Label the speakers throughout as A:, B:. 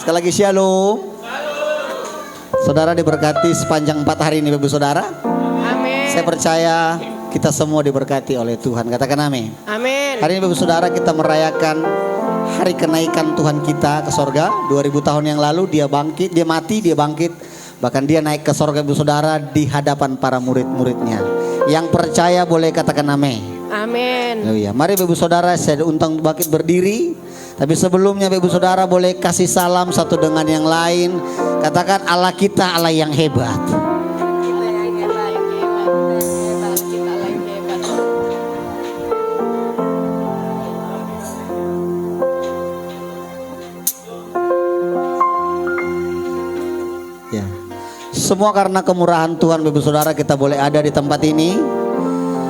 A: Sekali lagi shalom. Saudara diberkati sepanjang 4 hari ini Bapak Saudara.
B: Amin.
A: Saya percaya kita semua diberkati oleh Tuhan. Katakan amin.
B: Amin.
A: Hari ini Bapak Saudara kita merayakan hari kenaikan Tuhan kita ke sorga. 2000 tahun yang lalu dia bangkit, dia mati, dia bangkit. Bahkan dia naik ke sorga Bapak Saudara di hadapan para murid-muridnya. Yang percaya boleh katakan amin.
B: Amin.
A: Oh iya, mari Bapak Saudara saya undang bangkit berdiri. Tapi sebelumnya Bapak Saudara boleh kasih salam satu dengan yang lain. Katakan Allah kita Allah yang hebat. Ya. Semua karena kemurahan Tuhan Bapak Saudara kita boleh ada di tempat ini.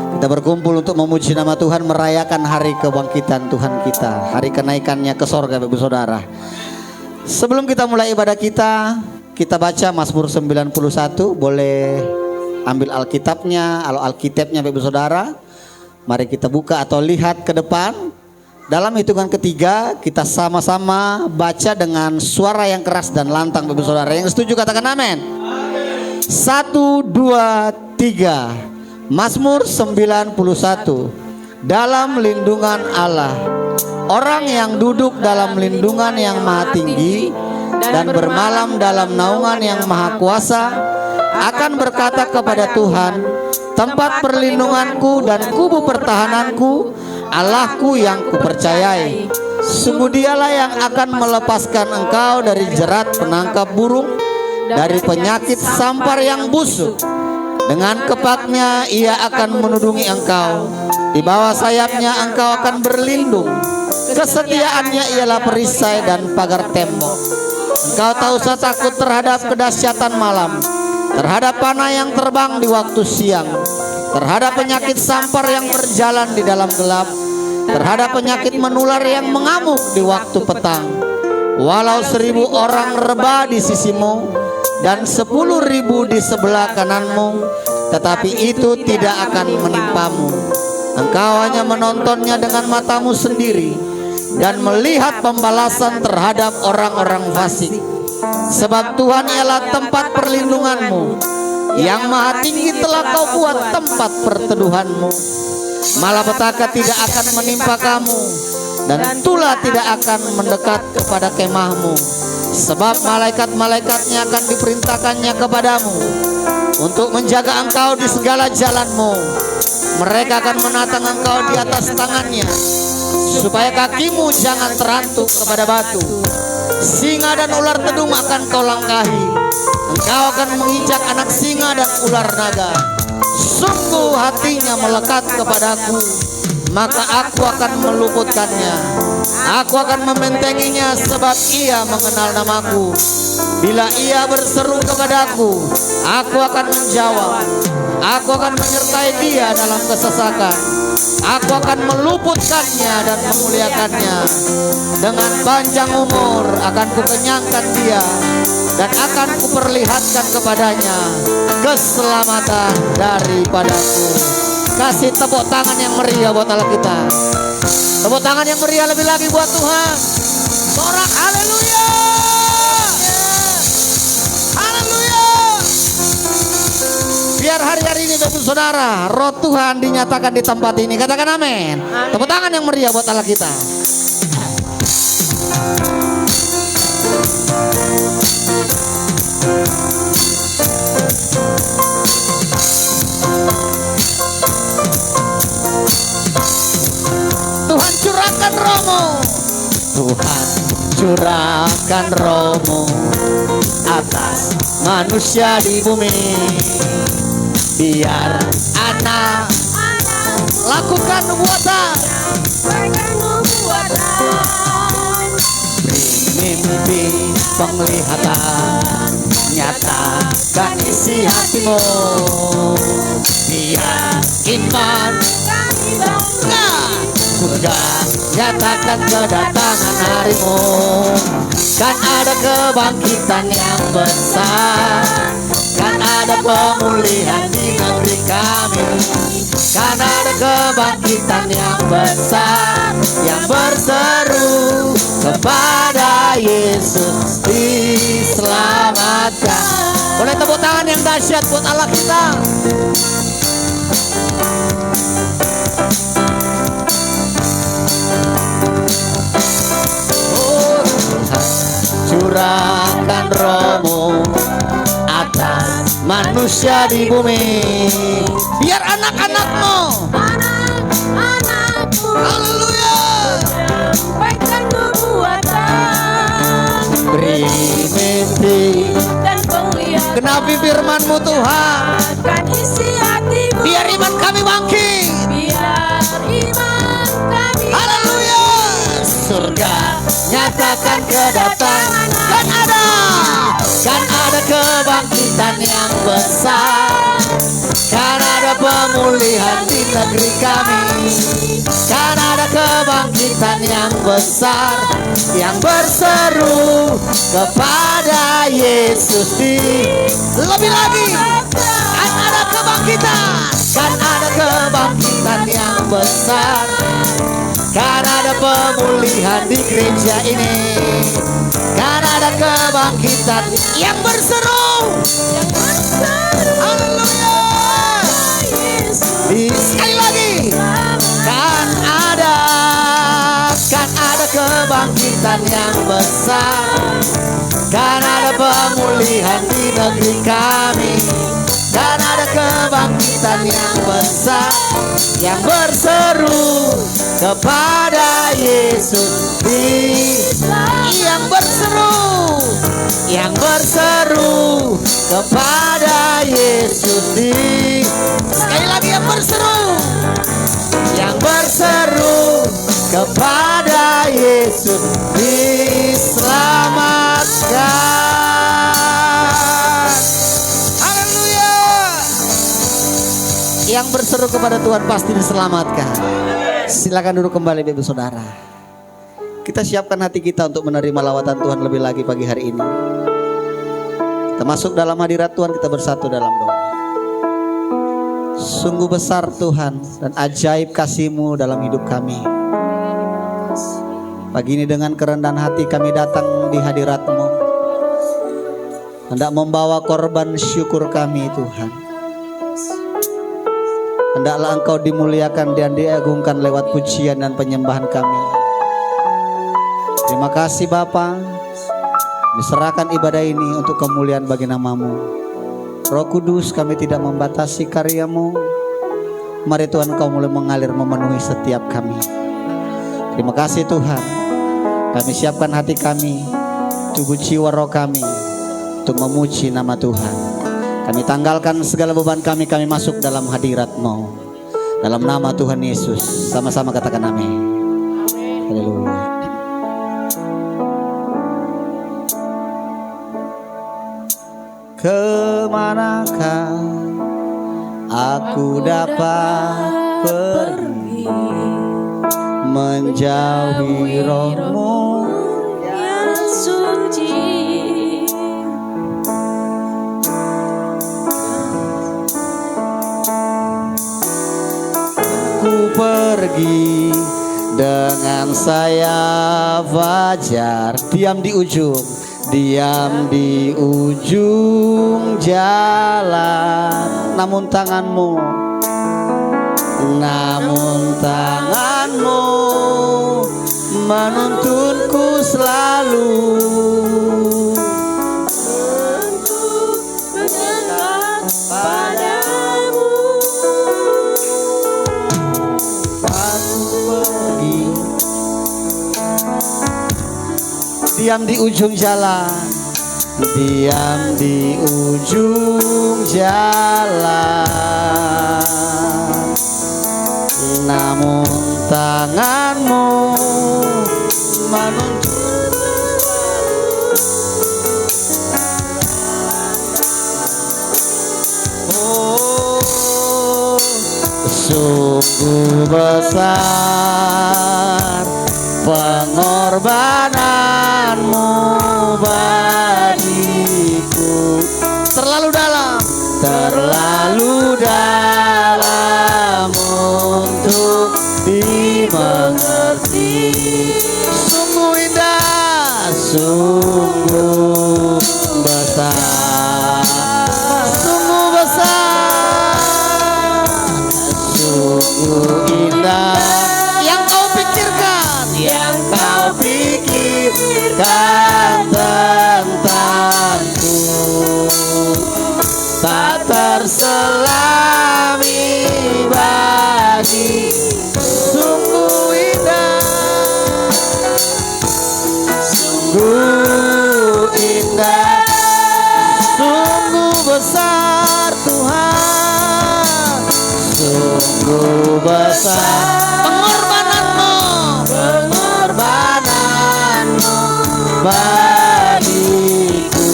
A: Kita berkumpul untuk memuji nama Tuhan, merayakan hari kebangkitan Tuhan kita, hari kenaikannya ke sorga Bapak Saudara. Sebelum kita mulai ibadah kita baca Mazmur 91. Boleh ambil Alkitabnya, Alkitabnya Bapak Saudara. Mari kita buka atau lihat ke depan. Dalam hitungan ketiga kita sama-sama baca dengan suara yang keras dan lantang Bapak Saudara. Yang setuju katakan amin. 1, 2, 3. Mazmur 91. Dalam lindungan Allah, orang yang duduk dalam lindungan yang maha tinggi dan bermalam dalam naungan yang maha kuasa akan berkata kepada Tuhan, tempat perlindunganku dan kubu pertahananku, Allahku yang kupercayai. Sungguh dialah yang akan melepaskan engkau dari jerat penangkap burung, dari penyakit sampar yang busuk. Dengan kepaknya ia akan menudungi engkau, di bawah sayapnya engkau akan berlindung. Kesetiaannya ialah perisai dan pagar tembok. Engkau tak usah takut terhadap kedahsyatan malam, terhadap panah yang terbang di waktu siang, terhadap penyakit sampar yang berjalan di dalam gelap, terhadap penyakit menular yang mengamuk di waktu petang. Walau 1000 orang rebah di sisimu dan 10.000 di sebelah kananmu, tetapi itu tidak akan menimpamu. Engkau hanya menontonnya dengan matamu sendiri dan melihat pembalasan terhadap orang-orang fasik. Sebab Tuhan ialah tempat perlindunganmu, yang maha tinggi telah kau buat tempat perteduhanmu. Malapetaka tidak akan menimpa kamu, dan tulah tidak akan mendekat kepada kemahmu. Sebab malaikat-malaikatnya akan diperintahkannya kepadamu untuk menjaga engkau di segala jalanmu. Mereka akan menatang engkau di atas tangannya, supaya kakimu jangan terantuk kepada batu. Singa dan ular tedung akan kau langkahi. Engkau akan menginjak anak singa dan ular naga. Sungguh hatinya melekat kepadaku, maka aku akan meluputkannya. Aku akan membentenginya sebab ia mengenal namaku. Bila ia berseru kepadaku, aku akan menjawab. Aku akan menyertai dia dalam kesesakan. Aku akan meluputkannya dan memuliakannya. Dengan panjang umur akan kukenyangkan dia, dan akan kuperlihatkan kepadanya keselamatan daripadaku. Kasih tepuk tangan yang meriah buat Allah kita. Tepuk tangan yang meriah lebih lagi buat Tuhan. Sorak haleluya. Haleluya. Biar hari-hari ini Bapak Saudara, roh Tuhan dinyatakan di tempat ini. Katakan amin. Tepuk tangan yang meriah buat Allah kita. Tuhan curahkan rohmu, Tuhan curahkan rohmu atas manusia di bumi. Biar anak lakukan nubuatan, beri mimpi penglihatan, nyatakan isi hatimu. Biar iman surga nyatakan kedatangan harimu. Kan ada kebangkitan yang besar, kan ada pemulihan di negeri kami. Kan ada kebangkitan yang besar yang berseru kepada Yesus diselamatkan. Boleh tepuk tangan yang dahsyat buat Allah kita. Oh Tuhan, curahkan Roh-Mu atas manusia di bumi, biar anak-anak-Mu, haleluya,
B: sampaikan nubuatan,
A: beri mimpi
B: dan penglihatan,
A: genapi firman-Mu Tuhan,
B: akan isi hatimu,
A: biar iman kami bangkit,
B: biar iman kami,
A: haleluya. Surga nyatakan kedatangan, kan ada kebangkitan yang besar, kan ada pemulihan di negeri kami, kan ada kebangkitan yang besar yang berseru kepada Yesus lebih lagi, kan ada kebangkitan, kan ada kebangkitan yang besar, kan ada pemulihan di gereja ini, kan ada kebangkitan yang berseru, haleluya. Sekali lagi, kan ada kebangkitan yang besar, kan ada pemulihan di negeri kami, kan ada kebangkitan yang besar yang berseru kepada Yesus yang berseru kepada Yesus sekali lagi, yang berseru kepada Yesus diselamatkan. Haleluya. Yang berseru kepada Tuhan pasti diselamatkan. Silakan duduk kembali Bapak Saudara. Kita siapkan hati kita untuk menerima lawatan Tuhan lebih lagi pagi hari ini. Kita masuk dalam hadirat Tuhan, kita bersatu dalam doa. Sungguh besar Tuhan dan ajaib kasih-Mu dalam hidup kami. Pagi ini dengan kerendahan hati kami datang di hadirat-Mu, hendak membawa korban syukur kami Tuhan. Hendaklah Engkau dimuliakan dan diagungkan lewat pujian dan penyembahan kami. Terima kasih Bapa, diserahkan ibadah ini untuk kemuliaan bagi nama-Mu. Roh Kudus, kami tidak membatasi karya-Mu. Mari Tuhan Engkau mulai mengalir memenuhi setiap kami. Terima kasih Tuhan. Kami siapkan hati kami, tubuh jiwa roh kami untuk memuji nama Tuhan. Kami tanggalkan segala beban kami masuk dalam hadirat-Mu. Dalam nama Tuhan Yesus, sama-sama katakan amin. Haleluya. Kemanakah aku dapat pergi menjauhi Roh-Mu
B: yang suci?
A: Ku pergi dengan sayap fajar, diam di ujung jalan, namun tanganmu menuntunku selalu.
B: Untuk mendekat padamu,
A: Aku pergi, diam di ujung jalan, namun tanganmu menuntun. Oh, sungguh besar pengorbananmu bagiku, terlalu dalam untuk dimengerti. Sungguh Sungguh besar pengorbananmu bagiku,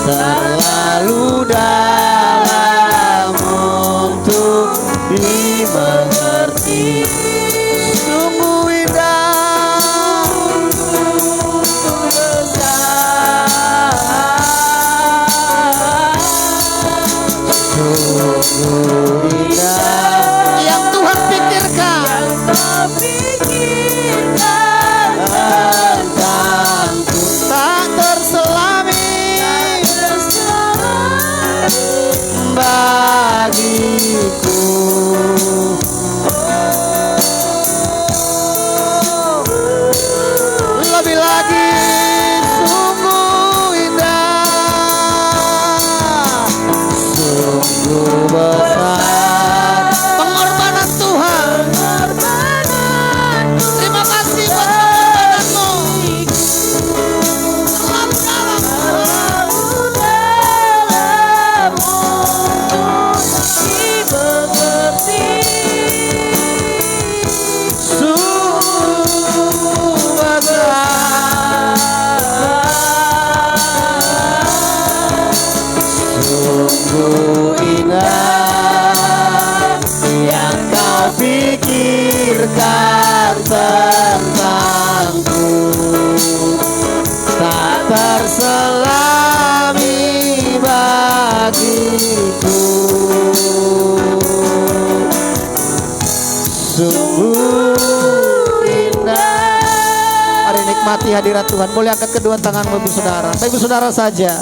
A: terlalu dalam untuk dimengerti. Sungguh indah, sungguh indah yang Tuhan pikirkan tentangku, tak terselami bagiku. Lebih lagi, sungguh indah, sungguh besar pengorbanan Tuhan. Terima kasih buat pengorbananmu. Terlalu dalam dimengerti. Sungguh besar, sungguh indah yang kau pikirkan tentangku, tak terselami bagiku. Sungguh indah. Mari nikmati hadirat Tuhan. Boleh angkat kedua tangan Bapak Ibu Saudara. Bapak Ibu Saudara saja.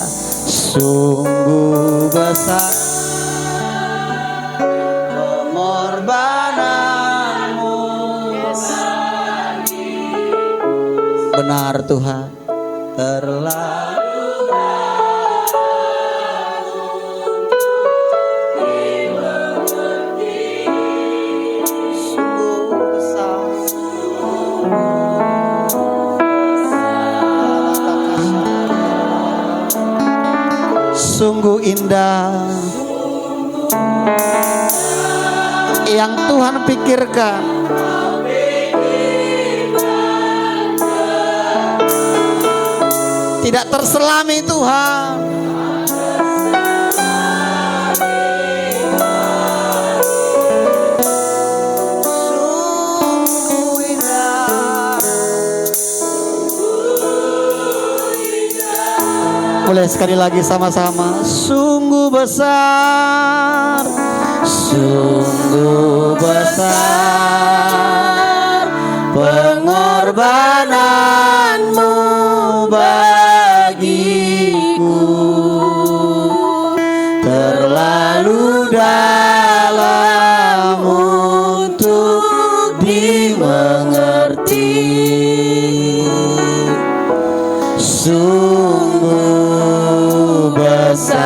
A: Sungguh besar pengorbananmu. Benar Tuhan, terlalu sungguh besar. Sungguh indah yang Tuhan pikirkan tidak terselami Tuhan. Sungguh indah. Boleh sekali lagi sama-sama. Sungguh besar, sungguh besar pengorbananmu bagiku, terlalu dalam untuk dimengerti. Sungguh besar,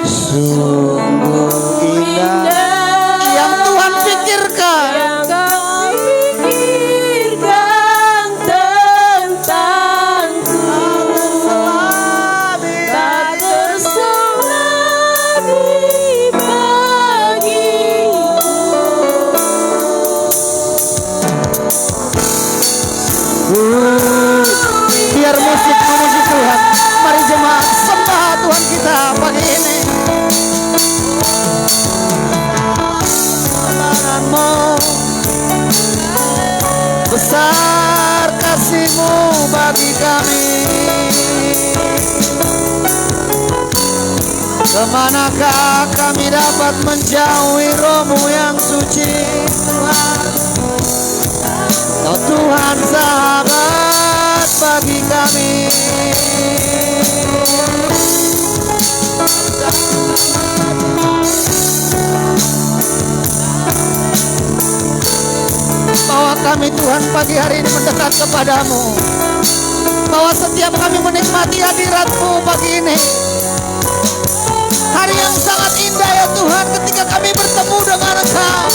A: sungguh indah yang Tuhan pikirkan
B: tentangku, tak terselami bagiku.
A: Biar musik memuji Tuhan. Mari jemaat sembah Tuhan kita pagi ini. Pengorbananmu, besar kasih-Mu bagi kami. Kemanakah kami dapat menjauhi Roh-Mu yang suci, Tuhan? Kau Tuhan sahabat bagi kami. Bawa kami Tuhan pagi hari ini mendekat kepadamu. Bawa setiap kami menikmati hadirat-Mu pagi ini. Hari yang sangat indah ya Tuhan ketika kami bertemu dengan Engkau.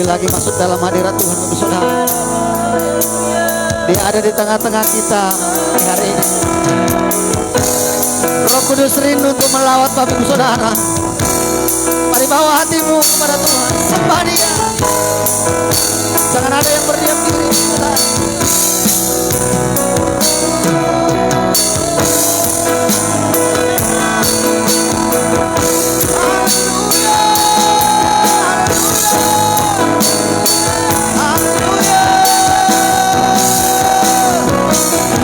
A: lebih lagi masuk dalam hadirat Tuhan Bapak Saudara. Dia ada di tengah-tengah kita hari ini. Roh Kudus rindu untuk melawat Bapak Ibu Saudara. Mari bawa hatimu kepada Tuhan, sembah Dia. Jangan ada yang berdiam diri, saudara.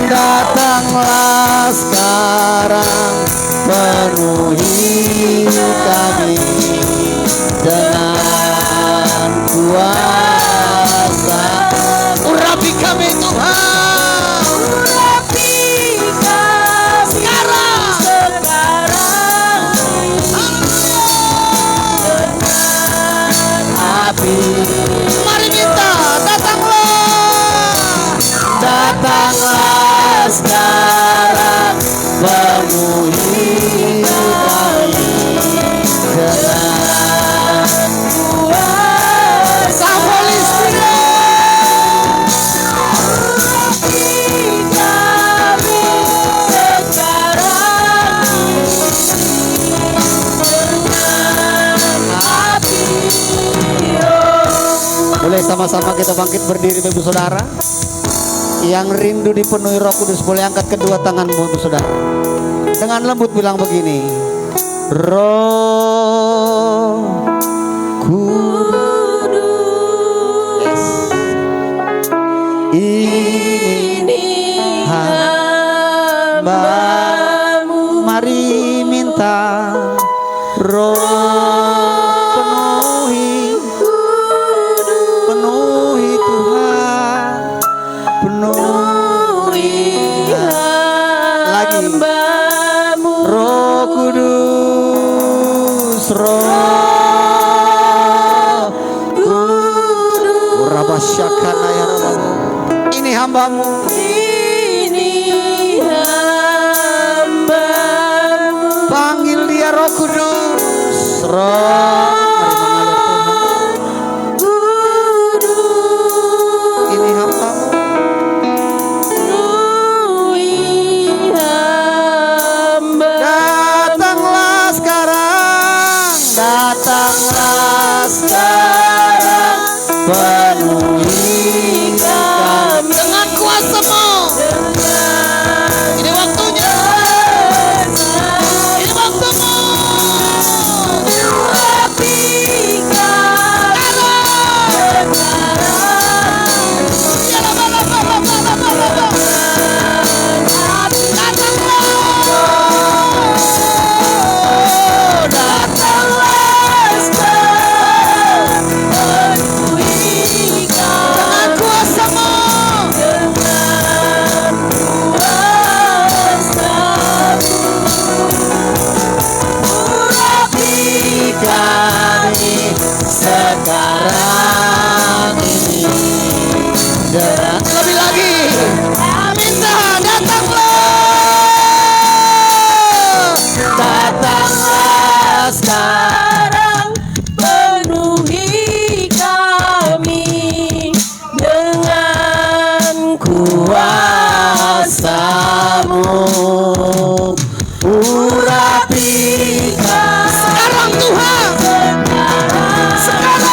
A: Datanglah sekarang, penuhi kami dengan kuasa. Urapi kami Tuhan,
B: Urapi kami
A: sekarang.
B: dengan
A: Api, mari minta, datanglah sekarang, penuhi kami dengan kuasa. Holy Spirit,
B: Urapi kami sekarang dengan api roh.
A: boleh sama-sama kita bangkit berdiri Bapak Saudara. Yang rindu dipenuhi Roh Kudus boleh angkat kedua tanganmu Bapak Saudara. Dengan lembut bilang begini, Roh Kudus, ini hamba-Mu. Mari minta Roh penuhi Tuhan, penuhi lagi.
B: Hamba-Mu.
A: Roh Kudus, Roh Kudus, Rabasyakana ya Rabbamu. Ini hamba-Mu.
B: Ini hamba-Mu.
A: Panggil dia Roh Kudus, Roh. Ini hamba-Mu. Datanglah sekarang, penuhi kami dengan kuasa-Mu. Ini waktunya, ini waktumu. Kami sekarang ini dan lebih lagi minta datanglah sekarang,
B: Penuhi kami dengan
A: kuasa-Mu. Urapi kami sekarang Tuhan, sekarang.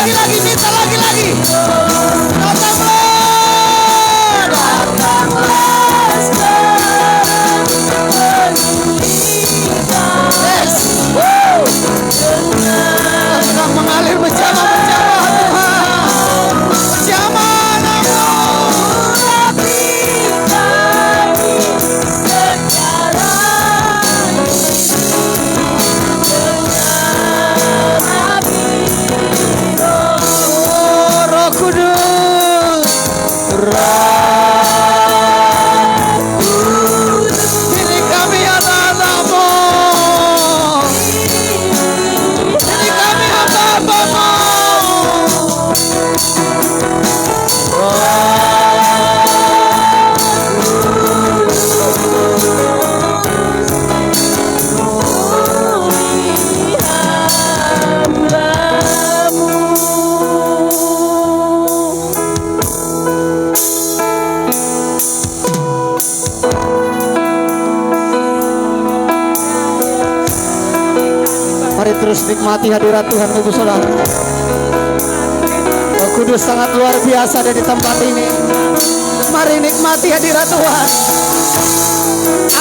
A: Lagi minta lagi. Datanglah
B: sekarang, penuhi kami
A: yes. Sedang mengalir berjamaah Tuhan. Berjamaah nama. terus nikmati hadirat Tuhan Ibu Saudara. Roh Kudus sangat luar biasa ada di tempat ini. Mari nikmati hadirat Tuhan.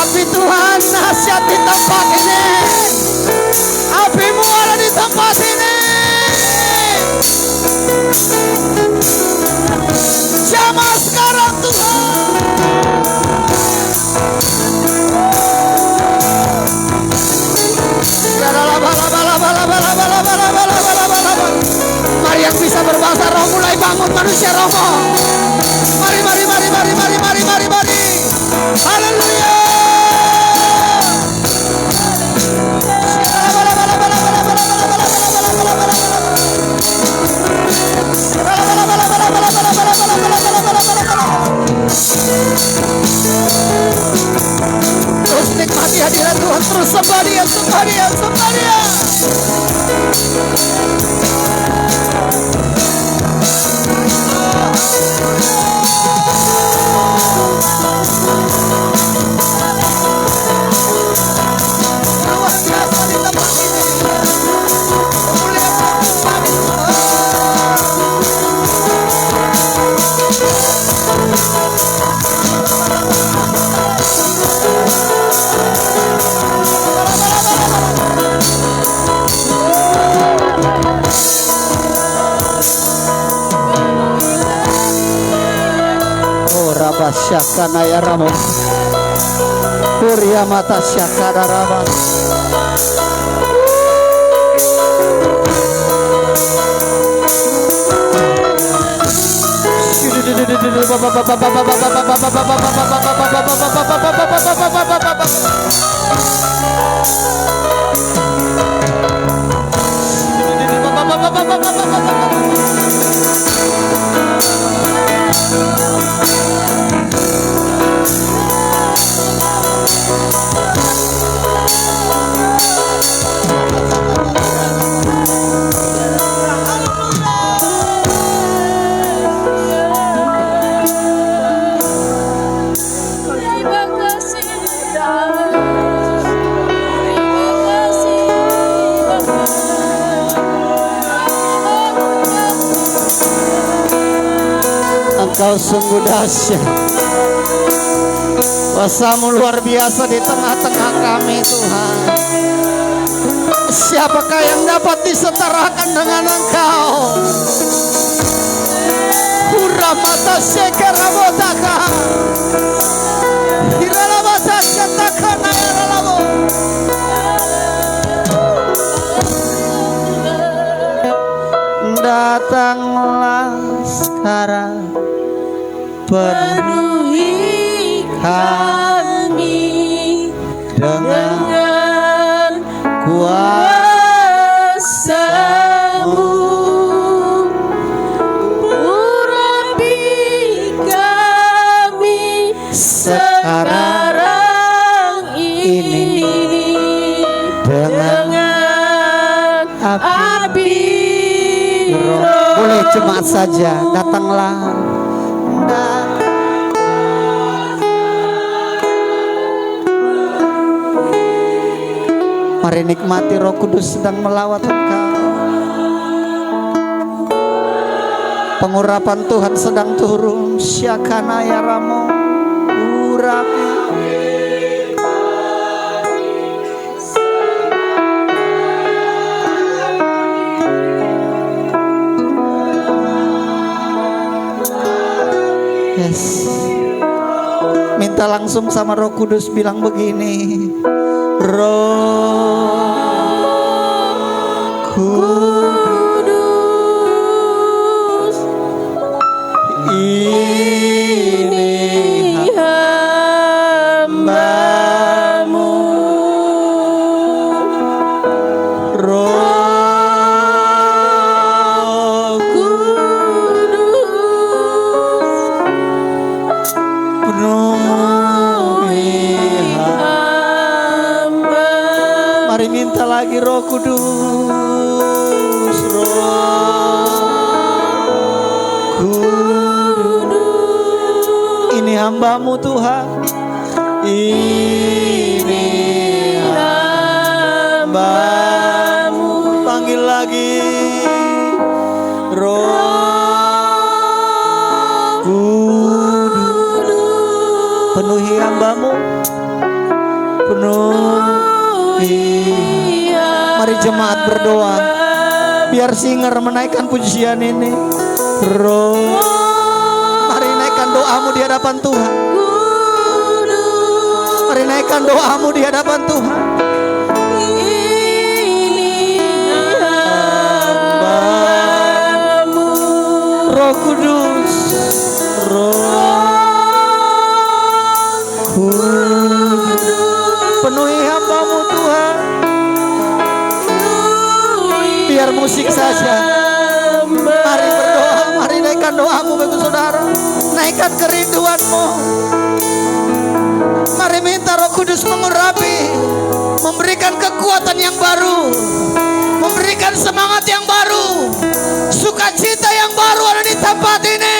A: Api Tuhan dahsyat di tempat ini. Apimu ada di tempat ini. Jamah sekarang Tuhan. Mari yang bisa berbahasa roh mulai bangun manusia romo. Mari. Haleluya. Terus nikmati hadirat Tuhan. Terus sembah Dia. Luar biasa di tempat ini. Memuliakan Tuhan. Syakana ya Ramo Purya mata syakana Rama. Engkau sungguh dahsyat. Kuasa-Mu luar biasa di tengah-tengah kami Tuhan. Siapakah yang dapat disetarakan dengan Engkau? Huramata sekarabotaka. Hiralamata setakana yaralamo. Datanglah sekarang. Penuhi kami dengan kuasa-Mu, urapi kami sekarang ini dengan api roh. Boleh jemaat saja, datanglah. Mari nikmati Roh Kudus sedang melawat engkau. Pengurapan Tuhan sedang turun. Syakana ya Ramo urapi. Yes. Minta langsung sama Roh Kudus, bilang begini. Roh Kudus, ini hamba-Mu. Roh Kudus, penuhi hamba. Mari minta lagi Roh Kudus, Roh Kudus. Ini hamba-Mu Tuhan. Ini hamba-Mu. Roh Kudus, penuhi hamba-Mu, penuhi. Mari jemaat berdoa, biar singer menaikkan pujian ini. Roh, mari naikkan doamu di hadapan Tuhan. Mari naikkan doamu di hadapan Tuhan. Roh Kudus, Roh Kudus, penuhi hamba-Mu Tuhan. Biar musik saja. Mari berdoa, mari naikkan doamu Bapak Saudara. Naikkan kerinduanmu. Mari minta Roh Kudus mengurapi, memberikan kekuatan yang baru, memberikan semangat yang baru, sukacita yang baru ada di tempat ini.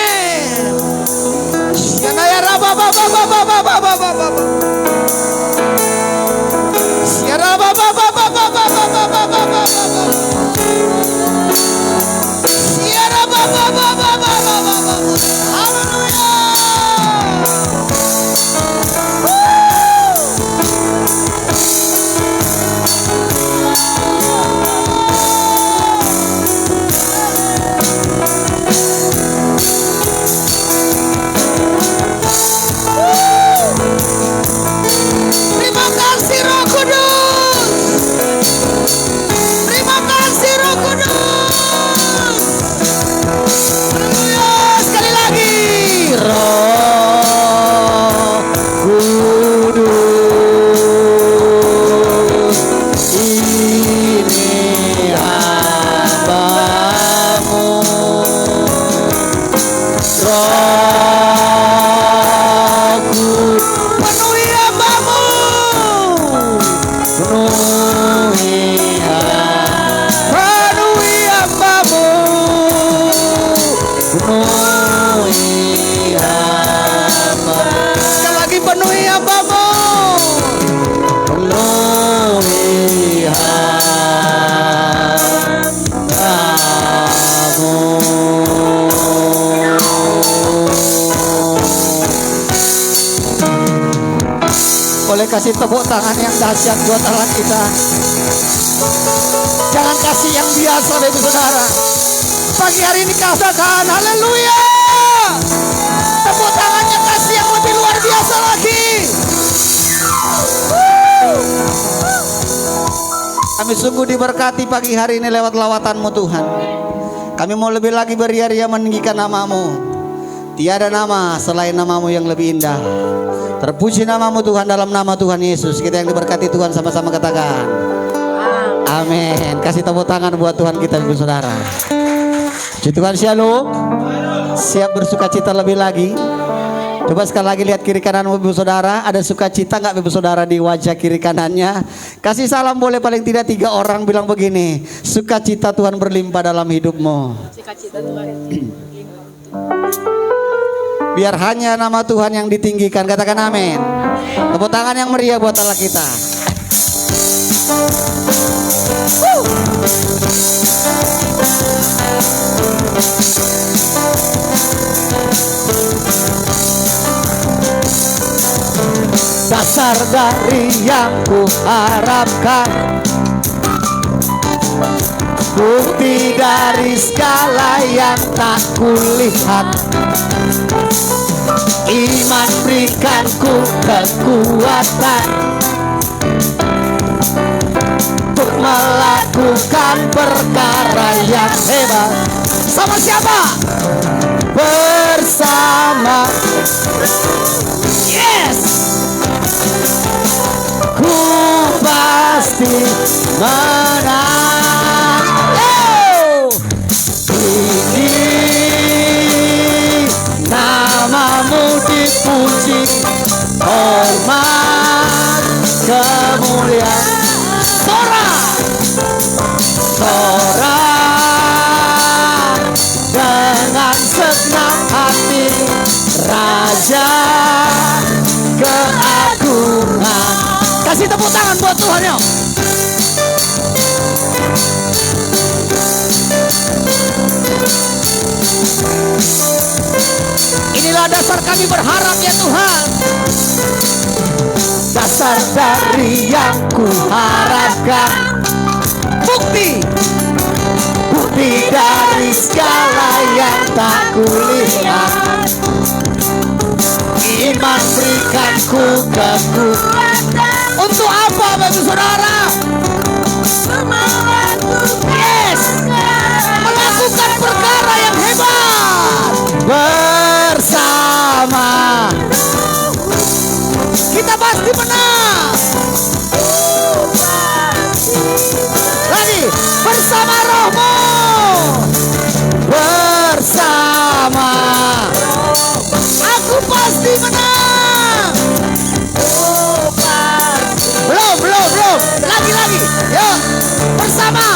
A: Sianaya raba baba baba baba baba baba. Siara baba baba baba baba baba baba. Siara baba baba baba baba. Haleluya. Terima kasih Roh Kudus. Terima kasih Roh Kudus. Haleluya. Sekali lagi. Roh Kudus, ini hamba-Mu. Roh Kudus, penuhi hamba-Mu. Penuhi hamba-Mu. Penuhi hamba. Sekali lagi, penuhi hamba-Mu. Penuhi hamba-Mu. Boleh kasih tepuk tangan yang dahsyat buat Allah kita. Jangan kasih yang biasa Bapak Saudara. Pagi hari ini katakan haleluya. Tepuk tangannya kasih yang lebih luar biasa lagi. Kami sungguh diberkati pagi hari ini lewat lawatan-Mu Tuhan. Kami mau lebih lagi beria-ria meninggikan nama-Mu. Tiada nama selain nama-Mu yang lebih indah. Terpuji nama-Mu Tuhan, dalam nama Tuhan Yesus. Kita yang diberkati Tuhan sama-sama katakan amin. Kasih tepuk tangan buat Tuhan kita Bapak Saudara. Puji Tuhan, shalom. Siap bersukacita lebih lagi. Coba sekali lagi lihat kiri kanan Bapak Saudara. Ada sukacita nggak Bapak Saudara di wajah kiri kanannya? Kasih salam boleh paling tidak 3 orang, bilang begini, sukacita Tuhan berlimpah dalam hidupmu.
B: Sukacita Tuhan.
A: Biar hanya nama Tuhan yang ditinggikan. Katakan amin. Tepuk tangan yang meriah buat Allah kita. Dasar dari yang ku harapkan, bukti dari segala yang tak kulihat. Iman berikanku kekuatan untuk melakukan perkara yang hebat. Sama siapa? Bersama. Yes. Ku pasti menang. Oh. Ini nama-Mu dipuji, hormat, kemuliaan. Sorak dengan senang hati, Raja keagungan. Kasih tepuk tangan buat Tuhan yuk. dasar kami berharap ya Tuhan. Dasar dari yang kuharapkan, bukti dari segala yang tak kulihat. Iman berikanku kekuatan. Untuk apa bagi saudara? Yes, melakukan perkara yang hebat bersama. Kita pasti menang. Lagi bersama Rohmu, bersama aku pasti menang. Belum. Lagi. Yuk, bersama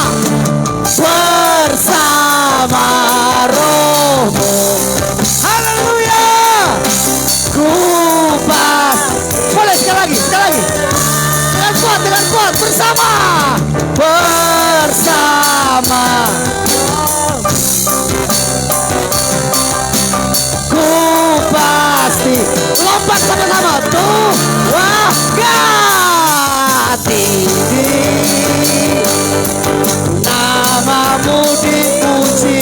A: Rohmu. Haleluya. Ku pas. Boleh sekali lagi. Dengan kuat bersama. Ku pasti. Lompat sama-sama. Tuh, wah, tinggi. Namamu dipuji.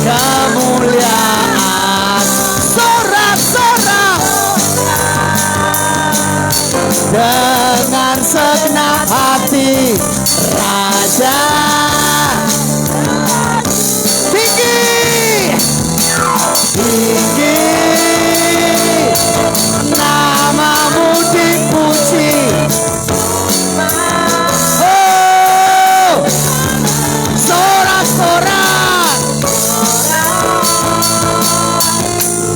A: Kemuliaan. Sorak-sorak. Dengan segenap hati, Raja tinggi, namamu dipuji. Oh, sorak-sorak.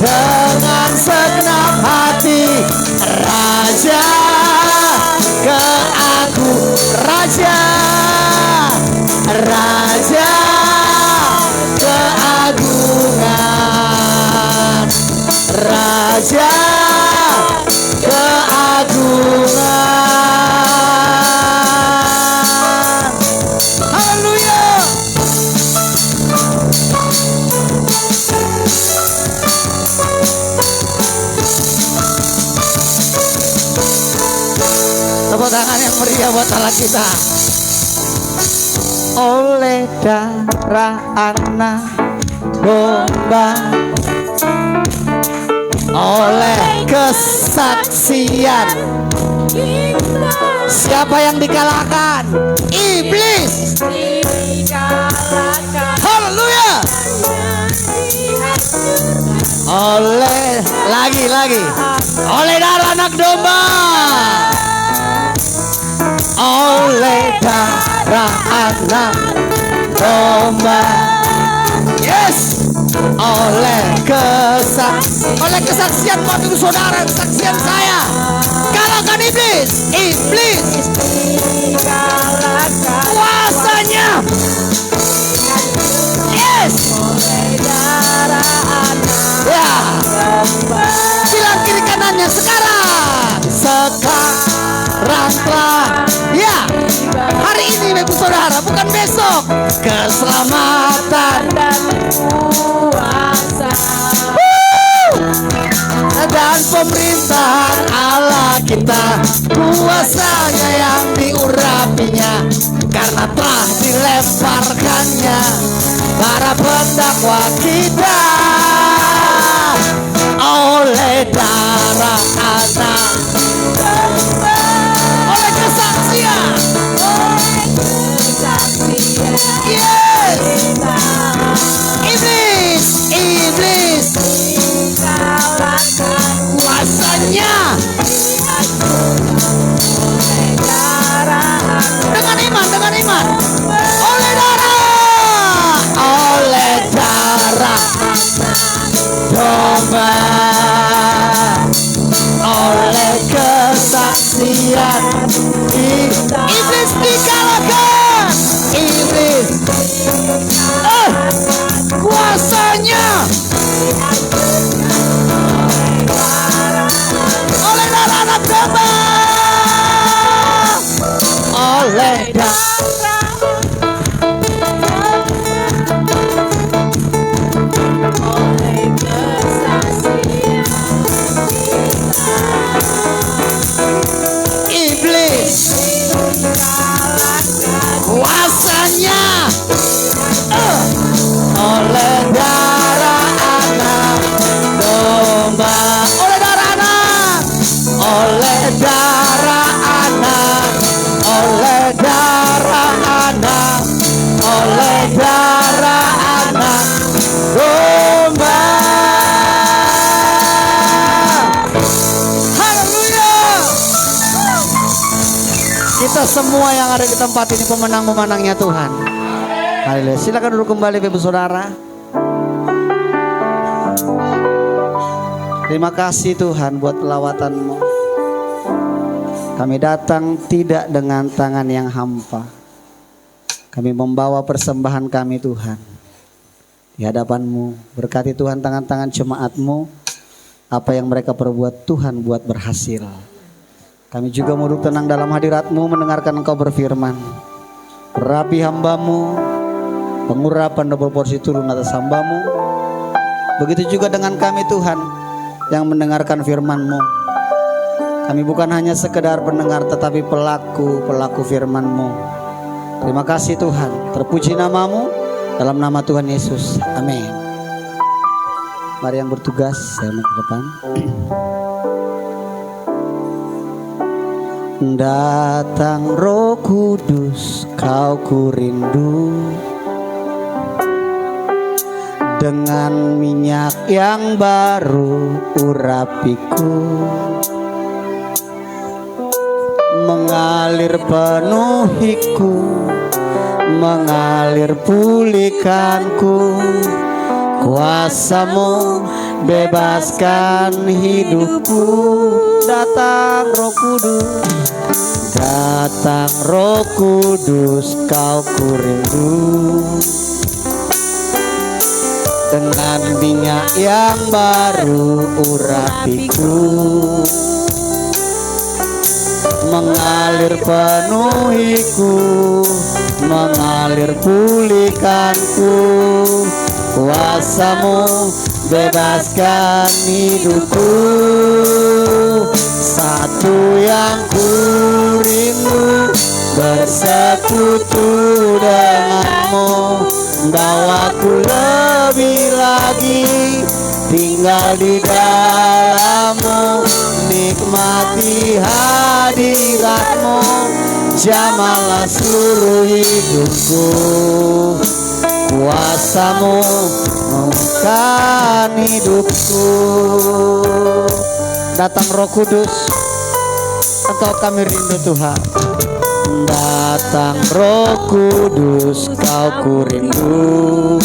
A: Dengan segenap hati, Raja Raja keagungan, Raja keagungan. Haleluya. Tepuk tangan yang meriah buat Allah kita. Oleh darah anak domba, oleh kesaksian, siapa yang dikalahkan? Iblis. Haleluya. Oleh lagi oleh darah anak domba, oleh darah anak domba, yes, oleh kesaksian waktu saudara, kesaksian saya, kalahkan iblis kuasanya, yes, ya, bilang kiri kanannya sekarang telah, ya, hari ini Bapak Saudara, bukan besok, keselamatan dan kuasa dan pemerintahan Allah kita, kuasanya yang diurapinya, karena telah dilemparkannya para pendakwa kita oleh darah anak, oleh kesaksian, yes, iblis kuasanya dengan iman, oleh darah domba, oleh kesaksian, iblis dikalahkan, iblis semua yang ada di tempat ini pemenang-pemenangnya Tuhan. Haleluya. Silakan duduk kembali Bapak Saudara. Terima kasih Tuhan buat pelawatan-Mu. Kami datang tidak dengan tangan yang hampa. Kami membawa persembahan kami Tuhan di hadapan-Mu. Berkati Tuhan tangan-tangan jemaat-Mu. Apa yang mereka perbuat Tuhan buat berhasil. Kami juga mau duduk tenang dalam hadirat-Mu mendengarkan Engkau berfirman. Urapi hamba-Mu, pengurapan double porsi turun atas hamba-Mu. Begitu juga dengan kami Tuhan yang mendengarkan firman-Mu. Kami bukan hanya sekedar pendengar tetapi pelaku firman-Mu. Terima kasih Tuhan. Terpuji nama-Mu dalam nama Tuhan Yesus. Amin. Mari yang bertugas saya ke depan. Datang Roh Kudus, Kau kurindu. Dengan minyak yang baru urapiku. Mengalir penuhiku, mengalir pulihkanku. Kuasa-Mu bebaskan hidupku. Datang Roh Kudus, datang Roh Kudus, Kau kurindu. Dengan minyak yang baru urapiku. Mengalir penuhiku, mengalir pulihkanku. Kuasa-Mu bebaskan hidupku. Satu yang ku rindu, bersekutu denganmu. Bawaku lebih lagi tinggal di dalam-Mu. Nikmati hadirat-Mu, jamahlah seluruh hidupku. Kuasa-Mu mengubahkan hidupku. Datang Roh Kudus, Engkau kami rindu Tuhan. Datang Roh Kudus, Kau kurindu.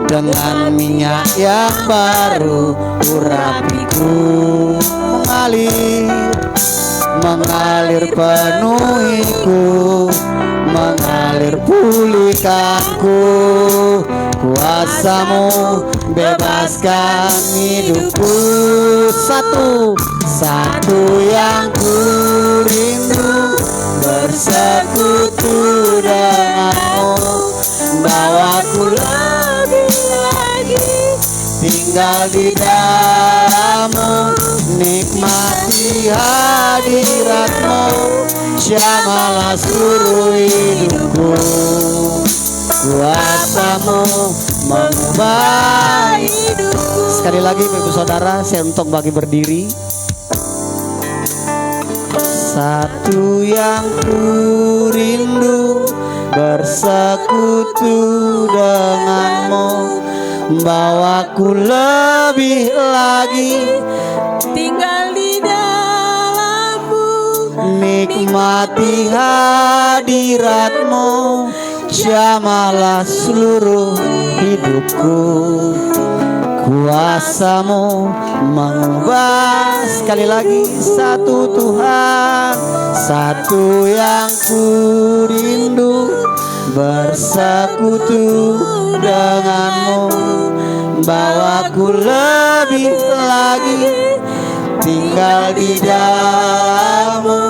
A: Dengan minyak yang baru urapiku. Mengalir penuhiku, mengalir pulihkanku. Kuasa-Mu bebaskan hidupku. Satu yang ku rindu, bersekutu denganmu. Bawaku lebih lagi tinggal di dalam-Mu. Nikmati hadirat-Mu, jamahlah seluruh hidupku. Kuasa-Mu mengubah hidupku. Sekali lagi Ibu Saudara, saya untuk bagi berdiri. Satu yang ku rindu, bersekutu denganmu. Bawaku lebih lagi
B: tinggal di dalam-Mu.
A: Nikmati hadirat-Mu, jamahlah seluruh hidupku. Kuasa-Mu mengubah. Sekali lagi, satu Tuhan, satu yang ku rindu, bersekutu denganmu. Bawaku lebih lagi tinggal di dalam-Mu.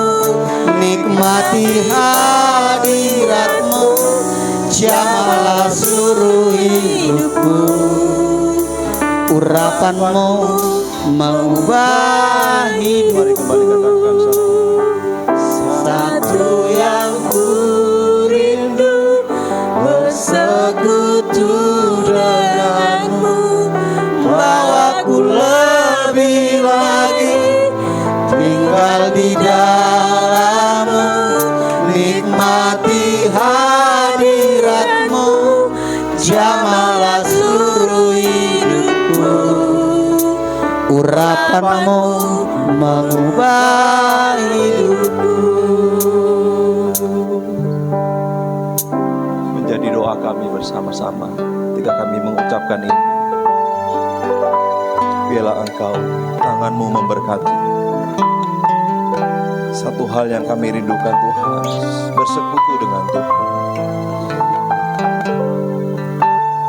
A: Nikmati hadirat-Mu, jamahlah seluruh hidupku. Urapan-Mu mengubah hidup.
C: Mari kembali katakan
A: Satu yang ku rindu, bersekutu denganmu. Bawaku lebih lagi tinggal di dalam-Mu. Nikmati hadirat-Mu, jamahlah seluruh hidupku. Urapan-Mu mengubah hidupku.
C: menjadi doa kami bersama-sama ketika kami mengucapkan ini. Biarlah Engkau, tangan-Mu memberkati. Satu hal yang kami rindukan Tuhan, bersekutu dengan Tuhan.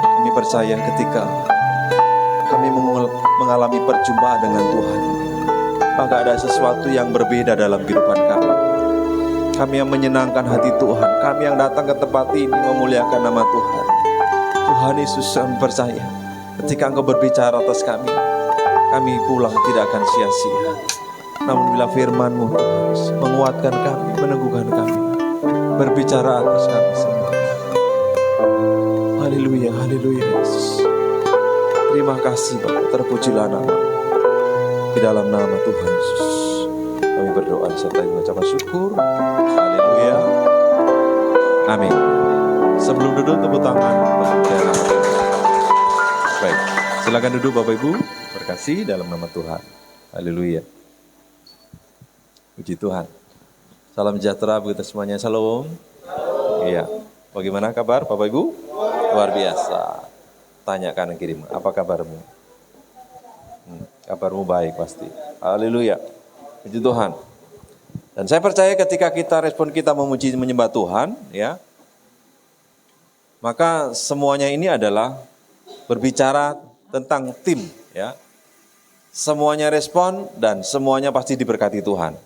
C: Kami percaya ketika kami mengalami perjumpaan dengan Tuhan, maka ada sesuatu yang berbeda dalam kehidupan kami. Kami yang menyenangkan hati Tuhan, kami yang datang ke tempat ini memuliakan nama Tuhan. Tuhan Yesus, kami percaya ketika Engkau berbicara atas kami pulang tidak akan sia-sia. Namun bila firman-Mu Tuhan menguatkan kami, meneguhkan kami, berbicara atas kami semua. Haleluya, haleluya Yesus. Terima kasih Bapak, terpujilah nama. Di dalam nama Tuhan Yesus kami berdoa serta mengucapkan syukur. Haleluya. Amin. Sebelum duduk, tepuk tangan bagi nama Tuhan. Baik, silakan duduk Bapak Ibu. Berkasih dalam nama Tuhan. Haleluya. Puji Tuhan. Salam sejahtera bagi kita semuanya. Shalom. Iya. Bagaimana kabar Bapak Ibu? Luar biasa. Tanya kanan kiri, apa kabarmu? Kabarmu baik pasti. Haleluya. Puji Tuhan. Dan saya percaya ketika respon kita memuji menyembah Tuhan, ya, maka semuanya ini adalah berbicara tentang tim, ya. Semuanya respon dan semuanya pasti diberkati Tuhan.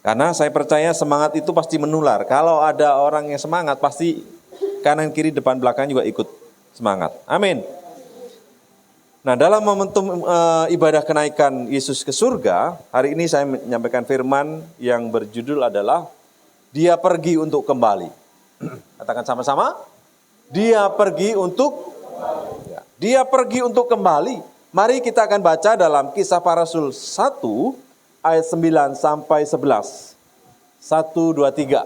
C: Karena saya percaya semangat itu pasti menular. Kalau ada orang yang semangat, pasti kanan kiri depan belakang juga ikut semangat. Amin. Nah, dalam momentum ibadah kenaikan Yesus ke surga, hari ini saya menyampaikan firman yang berjudul adalah Dia pergi untuk kembali. Katakan sama-sama. Dia pergi untuk kembali. Mari kita akan baca dalam Kisah Para Rasul 1 ayat 9 sampai 11. 1, 2, 3.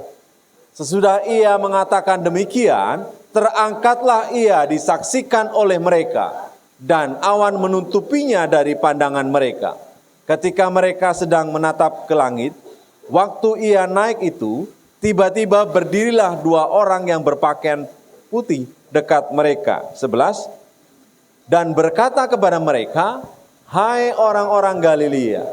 C: Sesudah ia mengatakan demikian, terangkatlah ia disaksikan oleh mereka, dan awan menutupinya dari pandangan mereka. Ketika mereka sedang menatap ke langit, waktu ia naik itu, tiba-tiba berdirilah 2 orang yang berpakaian putih dekat mereka. 11. Dan berkata kepada mereka, hai orang-orang Galilea,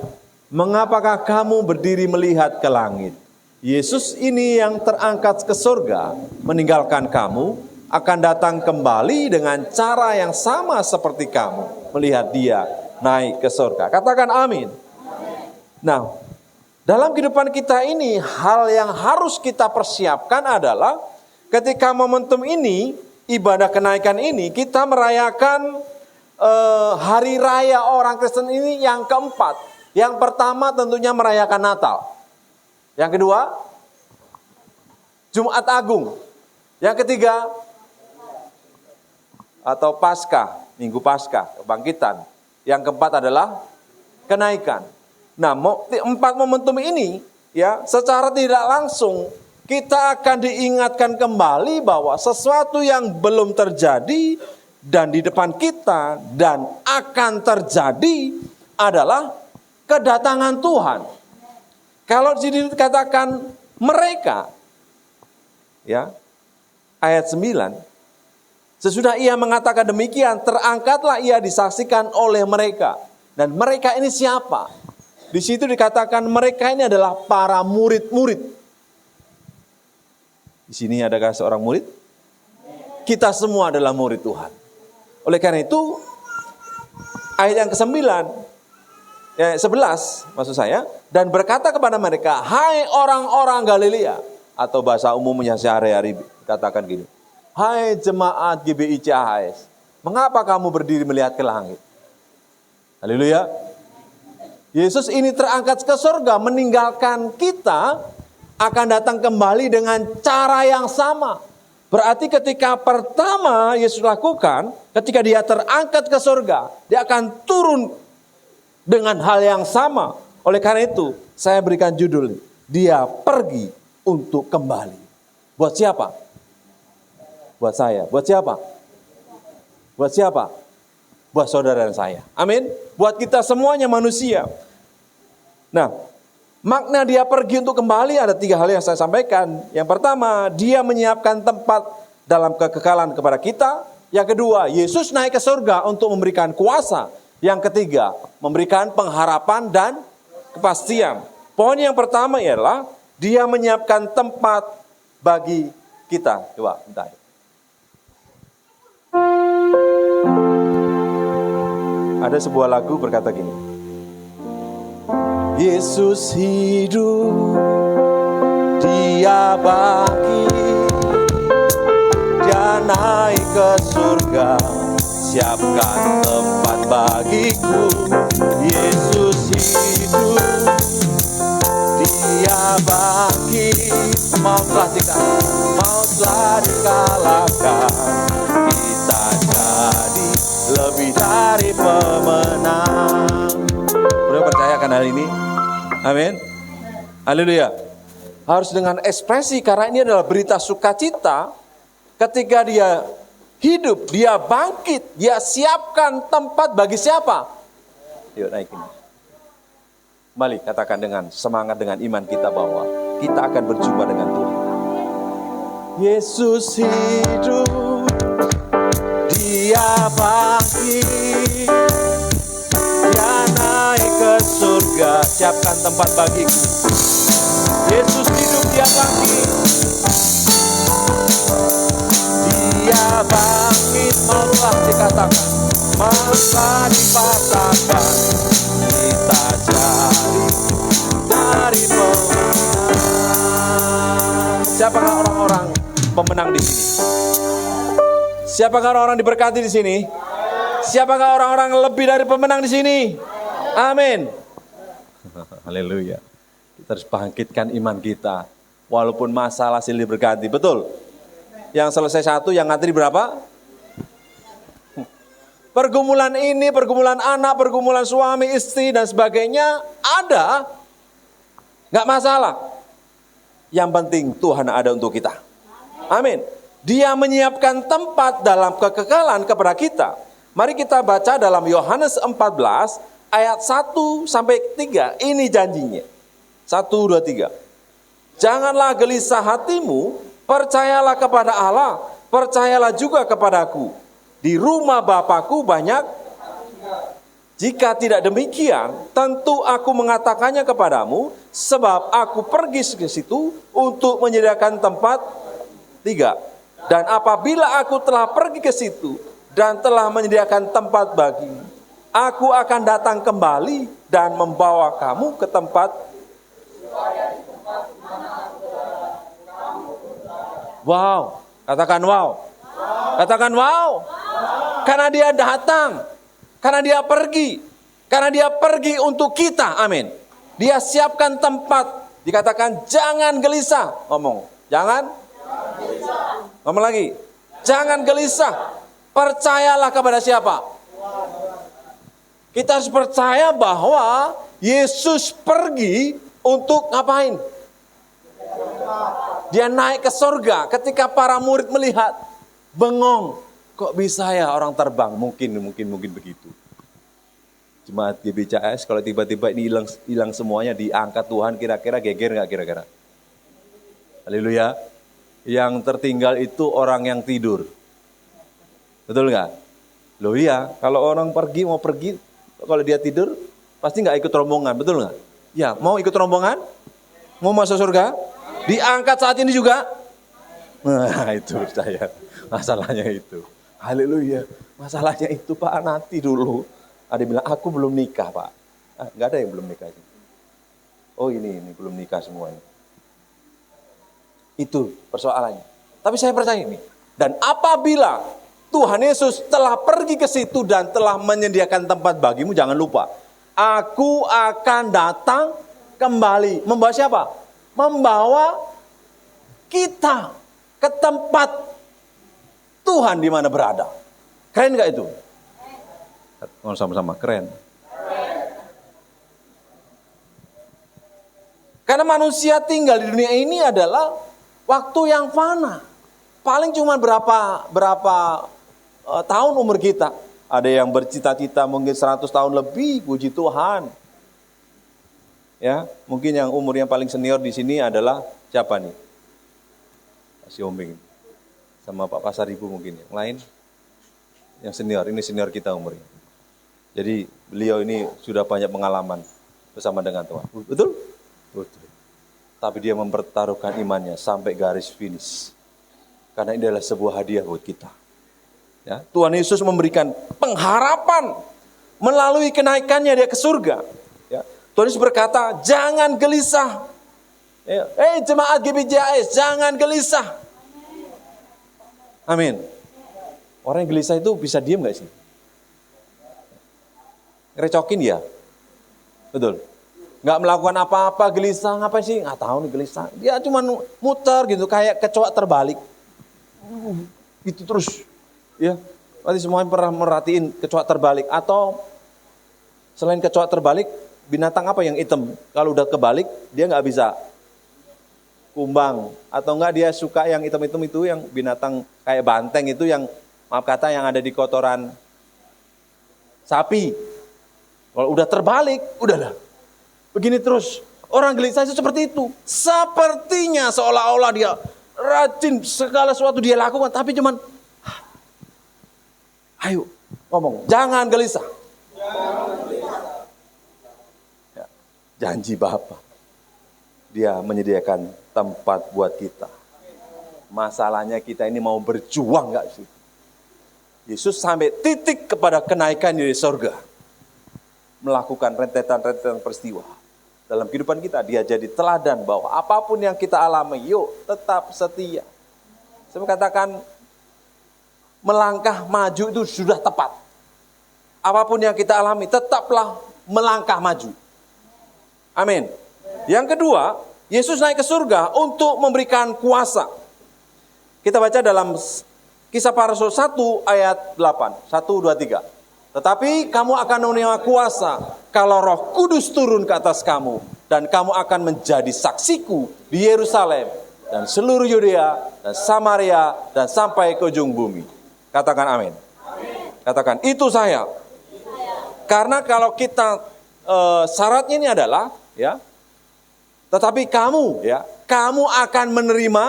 C: mengapakah kamu berdiri melihat ke langit? Yesus ini yang terangkat ke surga, meninggalkan kamu, akan datang kembali dengan cara yang sama seperti kamu melihat dia naik ke surga. Katakan amin. Nah, dalam kehidupan kita ini, hal yang harus kita persiapkan adalah ketika momentum ini, ibadah kenaikan ini, kita merayakan hari raya orang Kristen ini yang keempat. Yang pertama tentunya merayakan Natal. Yang kedua, Jumat Agung. Yang ketiga, atau Paskah, Minggu Paskah, kebangkitan. Yang keempat adalah kenaikan. Nah, 4 momentum ini, ya, secara tidak langsung kita akan diingatkan kembali bahwa sesuatu yang belum terjadi dan di depan kita dan akan terjadi adalah kedatangan Tuhan. Kalau di sini dikatakan mereka, ya, ayat 9, sesudah ia mengatakan demikian, terangkatlah ia disaksikan oleh mereka. Dan mereka ini siapa? Di situ dikatakan mereka ini adalah para murid-murid. Di sini adakah seorang murid? Kita semua adalah murid Tuhan. Oleh karena itu, ayat yang ke-9, ya 11 maksud saya, dan berkata kepada mereka, hai orang-orang Galilea, atau bahasa umumnya sehari-hari katakan gini, hai jemaat GBI CHS, mengapa kamu berdiri melihat ke langit? Haleluya. Yesus ini terangkat ke surga, meninggalkan kita, akan datang kembali dengan cara yang sama. Berarti ketika pertama Yesus lakukan, ketika dia terangkat ke surga, dia akan turun dengan hal yang sama. Oleh karena itu, saya berikan judul, dia pergi untuk kembali. Buat siapa? Buat saya. Buat siapa? Buat siapa? Buat saudara dan saya. Amin. Buat kita semuanya manusia. Nah, Makna dia pergi untuk kembali ada 3 hal yang saya sampaikan. Yang pertama, dia menyiapkan tempat dalam kekekalan kepada kita. Yang kedua, Yesus naik ke surga untuk memberikan kuasa. Yang ketiga, memberikan pengharapan dan kepastian. Poin yang pertama ialah dia menyiapkan tempat bagi kita. Coba, bentar. Ada sebuah lagu berkata gini. Yesus hidup, dia bangkit, dia naik ke surga, siapkan tempat bagiku. Yesus hidup, dia bangkit, maut telah dikalahkan, kita jadi lebih dari pemenang. Sudah percaya akan hal ini? Amin. Haleluya. Harus dengan ekspresi, karena ini adalah berita sukacita. Ketika dia hidup, dia bangkit, dia siapkan tempat bagi siapa? Yuk naikin. Kembali katakan dengan semangat, dengan iman kita bahwa kita akan berjumpa dengan Tuhan. Yesus hidup, dia bangkit, dia naik ke surga, siapkan tempat bagiku. Yesus hidup, dia bangkit, dia bangkit, maut telah dikatakan, maut telah dipatahkan, kita jadi dari pemenang. Siapakah orang-orang pemenang di sini? Siapakah orang-orang diberkati di sini? Siapakah orang-orang lebih dari pemenang di sini? Amin. Haleluya. Kita harus bangkitkan iman kita. Walaupun masalah silih berganti. Betul? Yang selesai 1, yang ngantri berapa? Pergumulan ini, pergumulan anak, pergumulan suami, istri, dan sebagainya ada. Gak masalah. Yang penting Tuhan ada untuk kita. Amin. Dia menyiapkan tempat dalam kekekalan kepada kita. Mari kita baca dalam Yohanes 14 ayat 1-3. Ini janjinya. 1, 2, 3. Janganlah gelisah hatimu, percayalah kepada Allah, percayalah juga kepadaku. Di rumah Bapakku banyak. Jika tidak demikian, tentu aku mengatakannya kepadamu, sebab aku pergi ke situ untuk menyediakan tempat. 3. Dan apabila aku telah pergi ke situ dan telah menyediakan tempat bagimu, aku akan datang kembali dan membawa kamu ke tempat. Wow, katakan wow. Katakan wow. Karena dia datang, karena dia pergi, karena dia pergi untuk kita. Amin. Dia siapkan tempat. Dikatakan jangan gelisah. Ngomong, jangan. Ngomong lagi, jangan gelisah. Percayalah kepada siapa? Kita harus percaya bahwa Yesus pergi untuk ngapain? Dia naik ke surga. Ketika para murid melihat, bengong. Kok bisa ya orang terbang? Mungkin begitu. Jemaat GBCS kalau tiba-tiba ini hilang semuanya, diangkat Tuhan, kira-kira geger nggak kira-kira? Haleluya. Yang tertinggal itu orang yang tidur. Betul nggak? Loh iya, kalau orang mau pergi, kalau dia tidur, pasti nggak ikut rombongan, betul nggak? Ya, mau ikut rombongan? Mau masuk surga? Diangkat saat ini juga? Nah itu saya, masalahnya itu. Haleluya, masalahnya itu Pak, nanti dulu. Ada yang bilang, aku belum nikah Pak. Nggak ada yang belum nikah. Oh ini belum nikah semuanya. Itu persoalannya. Tapi saya percaya ini. Dan apabila Tuhan Yesus telah pergi ke situ dan telah menyediakan tempat bagimu, jangan lupa. Aku akan datang kembali. Membawa siapa? Membawa kita ke tempat Tuhan di mana berada. Keren gak itu? Ngomong sama-sama, keren. Karena manusia tinggal di dunia ini adalah waktu yang fana. Paling cuma berapa tahun umur kita. Ada yang bercita-cita mungkin 100 tahun lebih, puji Tuhan. Ya, mungkin yang umur yang paling senior di sini adalah siapa nih? Si Ombing sama Pak Pasar Ibu mungkin. Yang lain yang senior, ini senior kita umurnya. Jadi beliau ini sudah banyak pengalaman bersama dengan Tuhan. Betul? Betul. Tapi dia mempertaruhkan imannya sampai garis finish. Karena ini adalah sebuah hadiah buat kita. Ya, Tuhan Yesus memberikan pengharapan melalui kenaikannya dia ke surga. Ya, Tuhan Yesus berkata, jangan gelisah. Ya, jemaat GBJAS, jangan gelisah. Amin. Orang yang gelisah itu bisa diam gak sih? Ngerecokin ya? Betul. Gak melakukan apa-apa, gelisah, ngapain sih? Gak tahu nih gelisah. Dia cuma muter gitu, kayak kecoa terbalik. Itu terus. Ya, nanti semuanya pernah merhatiin kecoa terbalik. Atau selain kecoa terbalik, binatang apa yang hitam? Kalau udah kebalik, dia gak bisa kumbang. Atau enggak dia suka yang hitam-hitam itu, yang binatang kayak banteng itu, yang maaf kata yang ada di kotoran sapi. Kalau udah terbalik, udahlah. Begini terus. Orang gelisah itu seperti itu. Sepertinya seolah-olah dia rajin segala sesuatu dia lakukan, tapi cuman ayo ngomong, jangan gelisah. Ya, janji Bapa, dia menyediakan tempat buat kita. Masalahnya kita ini mau berjuang gak sih? Yesus sampai titik kepada kenaikan di surga, melakukan rentetan-rentetan peristiwa. Dalam kehidupan kita, dia jadi teladan bahwa apapun yang kita alami, yuk tetap setia. Saya katakan, melangkah maju itu sudah tepat. Apapun yang kita alami, tetaplah melangkah maju. Amin. Yang kedua, Yesus naik ke surga untuk memberikan kuasa. Kita baca dalam Kisah Para Rasul 1 ayat 8. 1, 2, 3. Tetapi kamu akan menerima kuasa kalau Roh Kudus turun ke atas kamu. Dan kamu akan menjadi saksiku di Yerusalem dan seluruh Yudea dan Samaria dan sampai ke ujung bumi. Katakan amin. Katakan, itu saya. Karena kalau kita syaratnya ini adalah, ya, tetapi kamu, ya, kamu akan menerima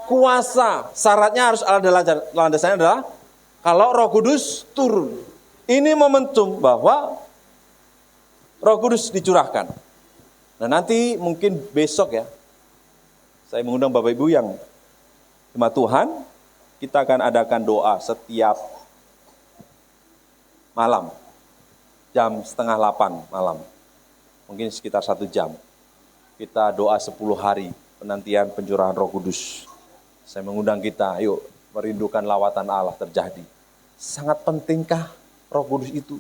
C: kuasa. Syaratnya harus ada landasannya adalah kalau Roh Kudus turun. Ini momentum bahwa Roh Kudus dicurahkan. Nah nanti mungkin besok ya, saya mengundang Bapak Ibu yang jemaat Tuhan, kita akan adakan doa setiap malam, jam 7:30 malam, mungkin sekitar 1 jam. Kita doa 10 hari penantian pencurahan Roh Kudus. Saya mengundang kita, yuk merindukan lawatan Allah terjadi. Sangat pentingkah Roh Kudus itu?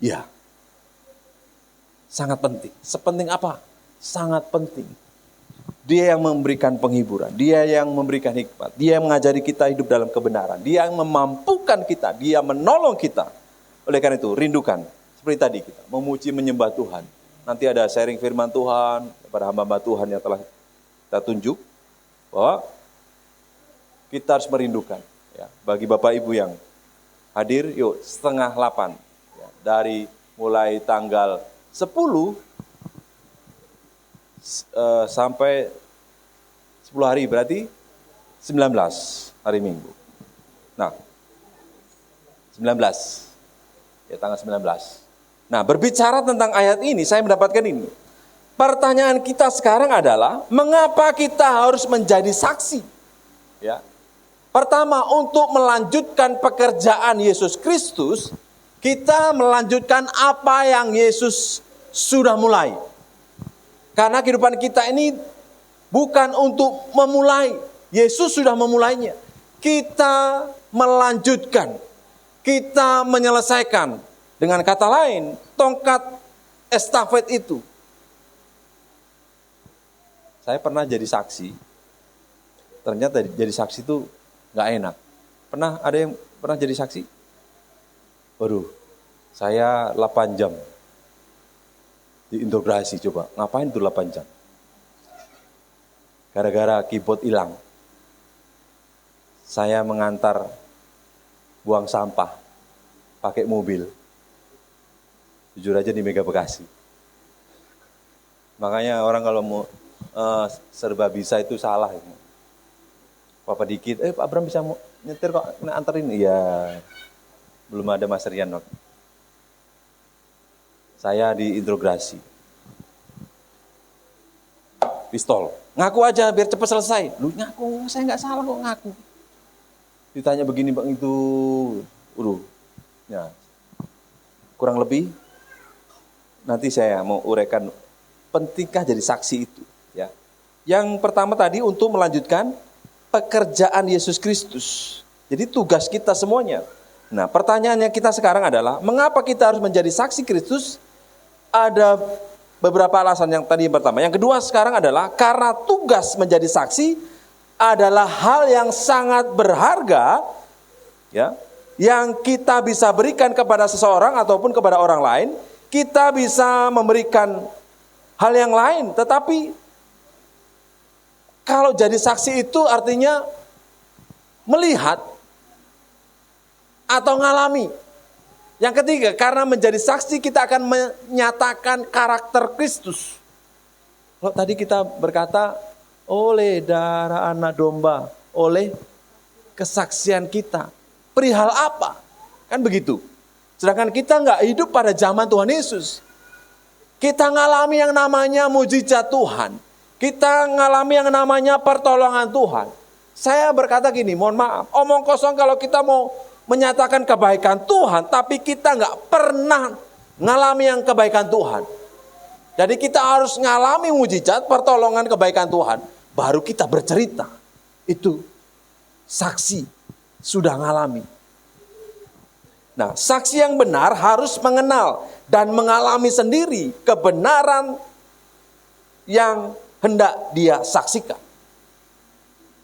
C: Ya, sangat penting. Sepenting apa? Sangat penting. Dia yang memberikan penghiburan, dia yang memberikan hikmat, dia yang mengajari kita hidup dalam kebenaran, dia yang memampukan kita, dia menolong kita. Oleh karena itu, rindukan. Seperti tadi kita memuji menyembah Tuhan. Nanti ada sharing firman Tuhan kepada hamba-hamba Tuhan yang telah kita tunjuk, bahwa kita harus merindukan. Ya, bagi Bapak Ibu yang hadir, yuk 7:30 ya, dari mulai tanggal 10 sampai 10 hari, berarti 19 hari Minggu. Nah, 19 ya, tanggal 19. Nah, berbicara tentang ayat ini, saya mendapatkan ini. Pertanyaan kita sekarang adalah, mengapa kita harus menjadi saksi? Ya. Pertama, untuk melanjutkan pekerjaan Yesus Kristus, kita melanjutkan apa yang Yesus sudah mulai. Karena kehidupan kita ini bukan untuk memulai, Yesus sudah memulainya. Kita melanjutkan, kita menyelesaikan. Dengan kata lain, tongkat estafet itu. Saya pernah jadi saksi, ternyata jadi saksi itu gak enak. Pernah ada yang pernah jadi saksi? Waduh, saya 8 jam diinterogasi, coba ngapain tuh 8 jam? Gara-gara keyboard hilang. Saya mengantar buang sampah pakai mobil. Jujur aja di Mega Bekasi. Makanya orang kalau mau serba bisa itu salah. Apa dikit, Pak Bram bisa mau nyetir kok, anterin. Iya, belum ada Mas Rian. Saya diintrogasi. Pistol. Ngaku aja biar cepat selesai. Lu ngaku, saya nggak salah kok ngaku. Ditanya begini bang itu, ya, kurang lebih. Nanti saya mau uraikan pentingkah jadi saksi itu. Ya. Yang pertama tadi untuk melanjutkan pekerjaan Yesus Kristus. Jadi tugas kita semuanya. Nah, pertanyaannya kita sekarang adalah, mengapa kita harus menjadi saksi Kristus? Ada beberapa alasan. Yang tadi yang pertama. Yang kedua sekarang adalah karena tugas menjadi saksi adalah hal yang sangat berharga, ya, yang kita bisa berikan kepada seseorang ataupun kepada orang lain. Kita bisa memberikan hal yang lain, tetapi kalau jadi saksi itu artinya melihat atau ngalami. Yang ketiga, karena menjadi saksi kita akan menyatakan karakter Kristus. Kalau tadi kita berkata, oleh darah anak domba, oleh kesaksian kita. Perihal apa? Kan begitu. Sedangkan kita nggak hidup pada zaman Tuhan Yesus. Kita ngalami yang namanya mujizat Tuhan. Kita ngalami yang namanya pertolongan Tuhan. Saya berkata gini, mohon maaf, omong kosong kalau kita mau menyatakan kebaikan Tuhan, tapi kita nggak pernah ngalami yang kebaikan Tuhan. Jadi kita harus ngalami mujizat, pertolongan, kebaikan Tuhan, baru kita bercerita. Itu saksi sudah ngalami. Nah, saksi yang benar harus mengenal dan mengalami sendiri kebenaran yang hendak dia saksikan.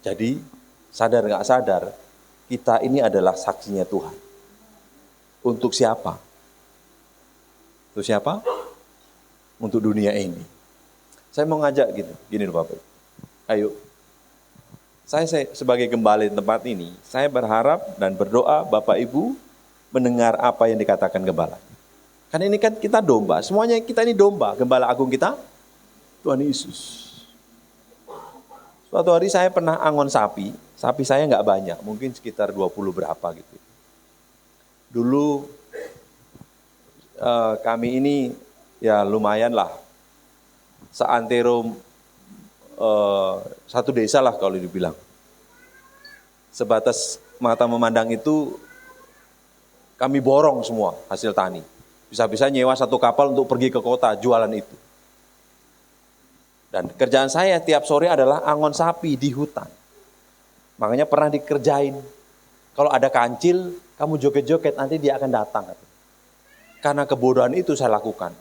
C: Jadi sadar nggak sadar, kita ini adalah saksinya Tuhan. Untuk siapa? Untuk siapa? Untuk dunia ini. Saya mau ngajak gini loh Bapak. Ayo, saya sebagai gembala di tempat ini, saya berharap dan berdoa Bapak Ibu mendengar apa yang dikatakan gembala. Karena ini kan kita domba, semuanya kita ini domba. Gembala agung kita, Tuhan Yesus. Suatu hari saya pernah angon sapi saya nggak banyak, mungkin sekitar 20 berapa gitu. Dulu kami ini ya lumayan lah, seantero satu desa lah kalau dibilang. Sebatas mata memandang itu kami borong semua hasil tani. Bisa-bisa nyewa satu kapal untuk pergi ke kota jualan itu. Dan kerjaan saya tiap sore adalah angon sapi di hutan. Makanya pernah dikerjain. Kalau ada kancil, kamu joget-joget, nanti dia akan datang. Karena kebodohan itu saya lakukan.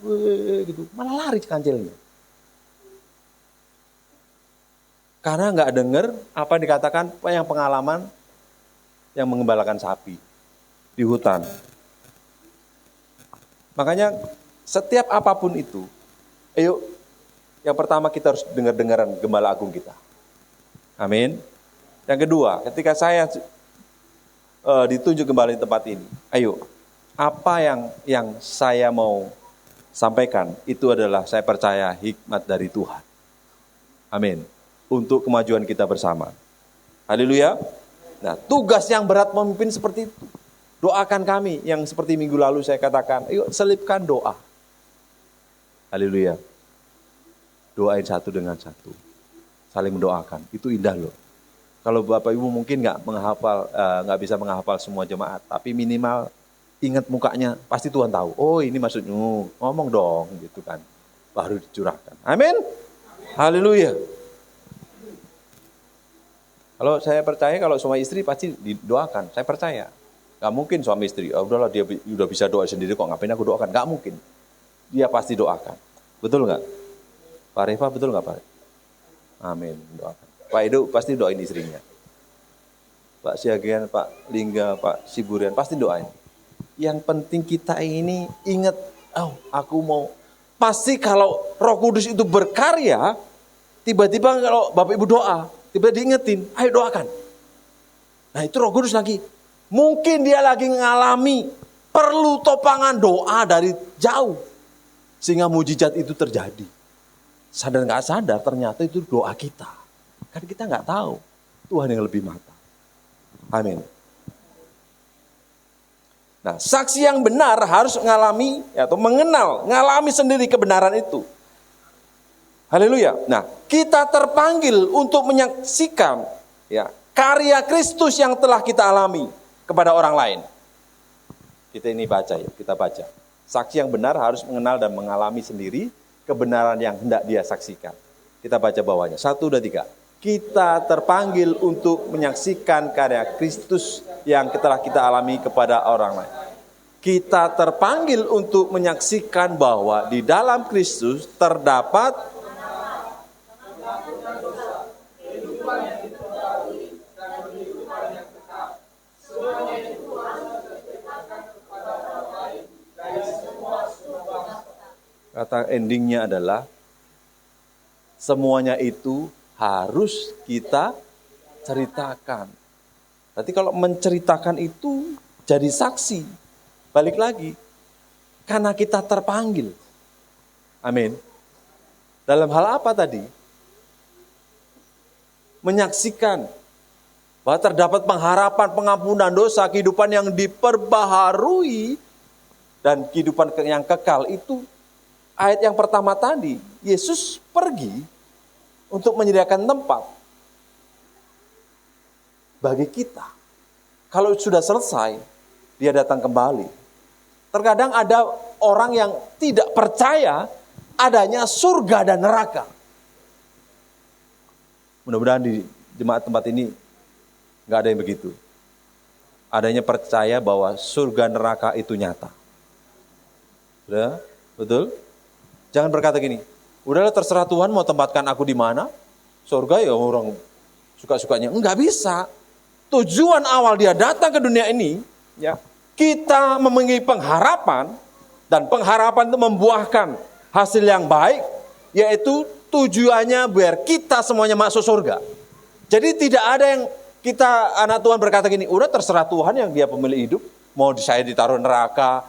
C: Gitu. Malah lari kancilnya. Karena nggak dengar apa yang dikatakan yang pengalaman yang mengembalakan sapi di hutan. Makanya setiap apapun itu, ayo yang pertama kita harus dengar-dengaran gembala agung kita. Amin. Yang kedua, ketika saya ditunjuk kembali di tempat ini, ayo, apa yang saya mau sampaikan, itu adalah saya percaya hikmat dari Tuhan. Amin. Untuk kemajuan kita bersama. Haleluya. Nah, tugas yang berat memimpin seperti itu. Doakan kami, yang seperti minggu lalu saya katakan, ayo selipkan doa. Haleluya. Doain satu dengan satu. Saling mendoakan, itu indah loh. Kalau Bapak Ibu mungkin nggak bisa menghafal semua jemaat, tapi minimal ingat mukanya, pasti Tuhan tahu. Oh ini maksudnya, ngomong dong gitu kan, baru dicurahkan. Amin. Haleluya. Kalau saya percaya kalau suami istri pasti didoakan, saya percaya. Gak mungkin suami istri, udahlah dia udah bisa doa sendiri kok ngapain aku doakan, gak mungkin. Dia pasti doakan. Betul gak? Pak Reva betul gak Pak? Amin, doakan. Pak Edo pasti doain istrinya. Pak Siagian, Pak Lingga, Pak Siburian pasti doain. Yang penting kita ini ingat, aku mau. Pasti kalau Roh Kudus itu berkarya, tiba-tiba kalau Bapak Ibu doa, tiba-tiba diingetin, ayo doakan. Nah itu Roh Kudus lagi. Mungkin dia lagi ngalami perlu topangan doa dari jauh. Sehingga mujizat itu terjadi. sadar nggak sadar ternyata itu doa kita. Kan kita nggak tahu, Tuhan yang lebih matang. Amin. Nah, saksi yang benar harus mengalami atau ngalami sendiri kebenaran itu. Haleluya. Nah, kita terpanggil untuk menyaksikan ya karya Kristus yang telah kita alami kepada orang lain. Kita ini baca ya, kita baca. Saksi yang benar harus mengenal dan mengalami sendiri kebenaran yang hendak dia saksikan. Kita baca bawahnya, 1, 2, 3. Kita terpanggil untuk menyaksikan karya Kristus yang telah kita alami kepada orang lain. Kita terpanggil untuk menyaksikan bahwa di dalam Kristus terdapat kata endingnya adalah semuanya itu harus kita ceritakan. Berarti kalau menceritakan itu jadi saksi. Balik lagi, karena kita terpanggil. Amin. Dalam hal apa tadi? Menyaksikan bahwa terdapat pengharapan, pengampunan dosa, kehidupan yang diperbaharui, dan kehidupan yang kekal itu. Ayat yang pertama tadi, Yesus pergi untuk menyediakan tempat bagi kita. Kalau sudah selesai, dia datang kembali. Terkadang ada orang yang tidak percaya adanya surga dan neraka. Mudah-mudahan di jemaat tempat ini nggak ada yang begitu. Adanya percaya bahwa surga neraka itu nyata. Sudah? Betul? Jangan berkata gini, udahlah terserah Tuhan mau tempatkan aku di mana. Surga ya orang suka-sukanya. Enggak bisa. Tujuan awal dia datang ke dunia ini, ya, kita memiliki pengharapan, dan pengharapan itu membuahkan hasil yang baik, yaitu tujuannya biar kita semuanya masuk surga. Jadi tidak ada yang kita, anak Tuhan berkata gini, udah terserah Tuhan yang dia pemilik hidup, mau saya ditaruh neraka,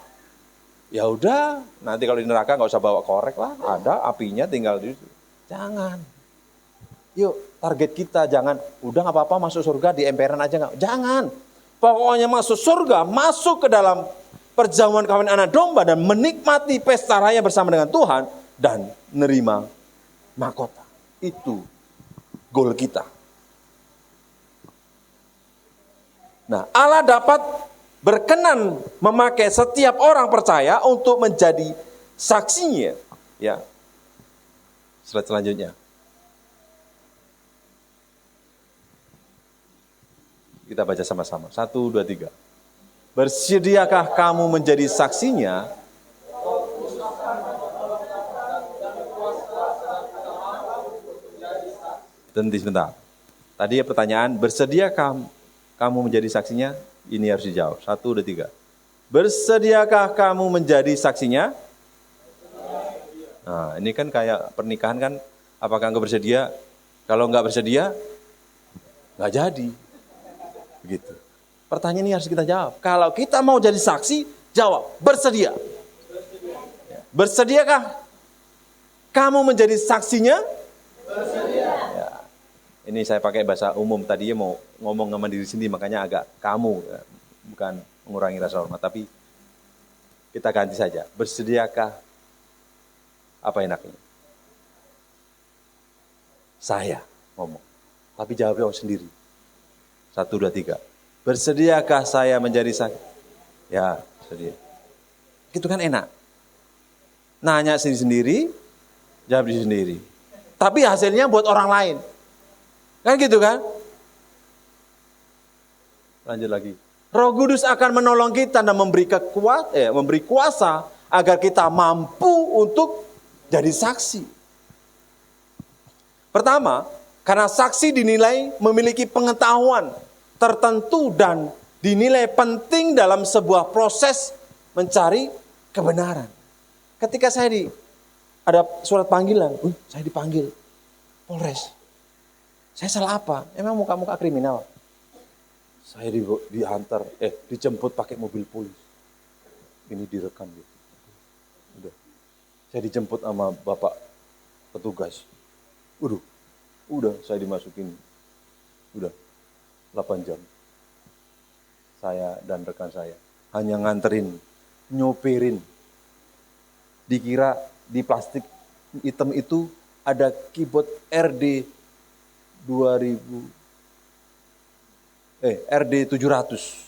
C: ya udah, nanti kalau di neraka nggak usah bawa korek lah, ada apinya tinggal di situ. Jangan. Yuk, target kita jangan, udah nggak apa-apa masuk surga di emperan aja nggak. Jangan. Pokoknya masuk surga, masuk ke dalam perjamuan kawin anak domba dan menikmati pesta raya bersama dengan Tuhan dan menerima mahkota. Itu goal kita. Nah, Allah dapat berkenan memakai setiap orang percaya untuk menjadi saksinya. Ya. Slide selanjutnya. Kita baca sama-sama. 1, 2, 3. Bersediakah kamu menjadi saksinya? Berhenti sebentar. Tadi pertanyaan, bersediakah kamu menjadi saksinya? Ini harus dijawab. 1, 2, 3. Bersediakah kamu menjadi saksinya? Nah, ini kan kayak pernikahan kan, apakah engkau bersedia? Kalau enggak bersedia, enggak jadi. Begitu. Pertanyaan ini harus kita jawab. Kalau kita mau jadi saksi, jawab, bersedia. Bersediakah kamu menjadi saksinya? Bersedia. Ya. Ini saya pakai bahasa umum, tadinya mau ngomong sama diri sendiri, makanya agak kamu, ya. Bukan mengurangi rasa hormat, tapi kita ganti saja. Bersediakah, apa enaknya? Saya ngomong, tapi jawabnya sendiri. 1, 2, 3. Bersediakah saya menjadi saksi? Ya, sedia. Itu kan enak. Nanya sendiri, jawab sendiri. Tapi hasilnya buat orang lain. Kan gitu kan? Lanjut lagi. Roh Kudus akan menolong kita dan memberi kuasa agar kita mampu untuk jadi saksi. Pertama, karena saksi dinilai memiliki pengetahuan tertentu dan dinilai penting dalam sebuah proses mencari kebenaran. Ketika saya ada surat panggilan, saya dipanggil Polres. Saya salah apa? Emang muka-muka kriminal. Saya dijemput pakai mobil polis. Ini direkam gitu. Udah. Saya dijemput sama Bapak petugas. Udah saya dimasukin. Udah 8 jam. Saya dan rekan saya hanya nganterin, nyopirin. Dikira di plastik hitam itu ada keyboard RD 700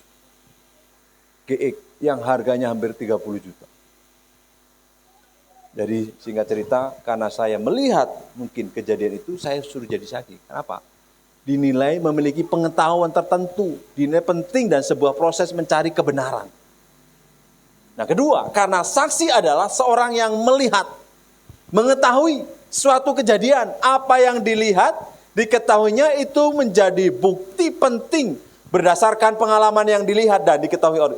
C: GX yang harganya hampir 30 juta. Jadi singkat cerita, karena saya melihat mungkin kejadian itu, saya suruh jadi saksi. Kenapa? Dinilai memiliki pengetahuan tertentu, dinilai penting dan sebuah proses mencari kebenaran. Nah kedua, karena saksi adalah seorang yang melihat, mengetahui suatu kejadian, apa yang dilihat, diketahuinya itu menjadi bukti penting berdasarkan pengalaman yang dilihat dan diketahui oleh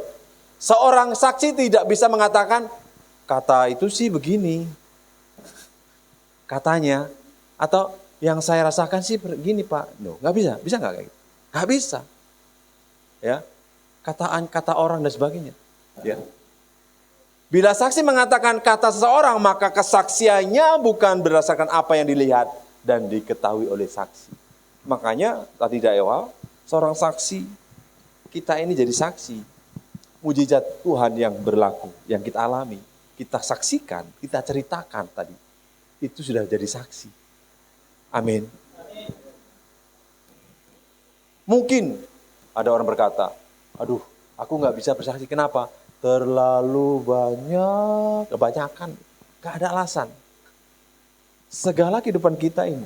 C: seorang saksi. Tidak bisa mengatakan, kata itu sih begini, katanya, atau yang saya rasakan sih begini Pak. No, nggak bisa, bisa nggak kayak gitu? Nggak bisa, ya, kata orang dan sebagainya. Ya. Bila saksi mengatakan kata seseorang, maka kesaksiannya bukan berdasarkan apa yang dilihat dan diketahui oleh saksi. Makanya tadi di awal, seorang saksi, kita ini jadi saksi, mujizat Tuhan yang berlaku, yang kita alami, kita saksikan, kita ceritakan tadi, itu sudah jadi saksi. Amin. Mungkin ada orang berkata, aduh, aku nggak bisa bersaksi. Kenapa? Terlalu banyak, kebanyakan, gak ada alasan. Segala kehidupan kita ini,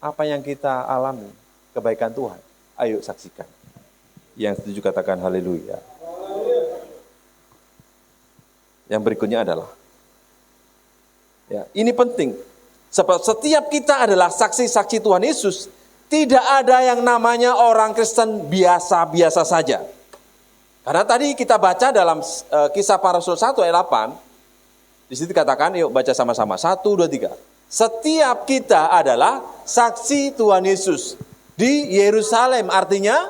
C: apa yang kita alami, kebaikan Tuhan, ayo saksikan. Yang setuju katakan haleluya. Yang berikutnya adalah, ya, ini penting. Sebab setiap kita adalah saksi-saksi Tuhan Yesus. Tidak ada yang namanya orang Kristen biasa-biasa saja. Karena tadi kita baca dalam Kisah Para Rasul 1 ayat 8. Di situ dikatakan, yuk baca sama-sama. 1, 2, 3. Setiap kita adalah saksi Tuhan Yesus. Di Yerusalem artinya,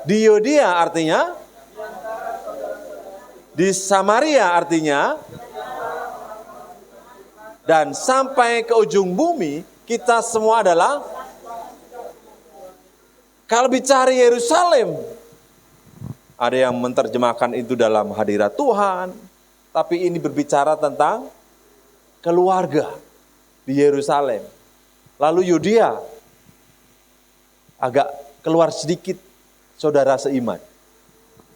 C: di Yudea artinya, di Samaria artinya, dan sampai ke ujung bumi, kita semua adalah, kalau bicara Yerusalem, ada yang menerjemahkan itu dalam hadirat Tuhan, tapi ini berbicara tentang keluarga di Yerusalem. Lalu Yudea, agak keluar sedikit, saudara seiman.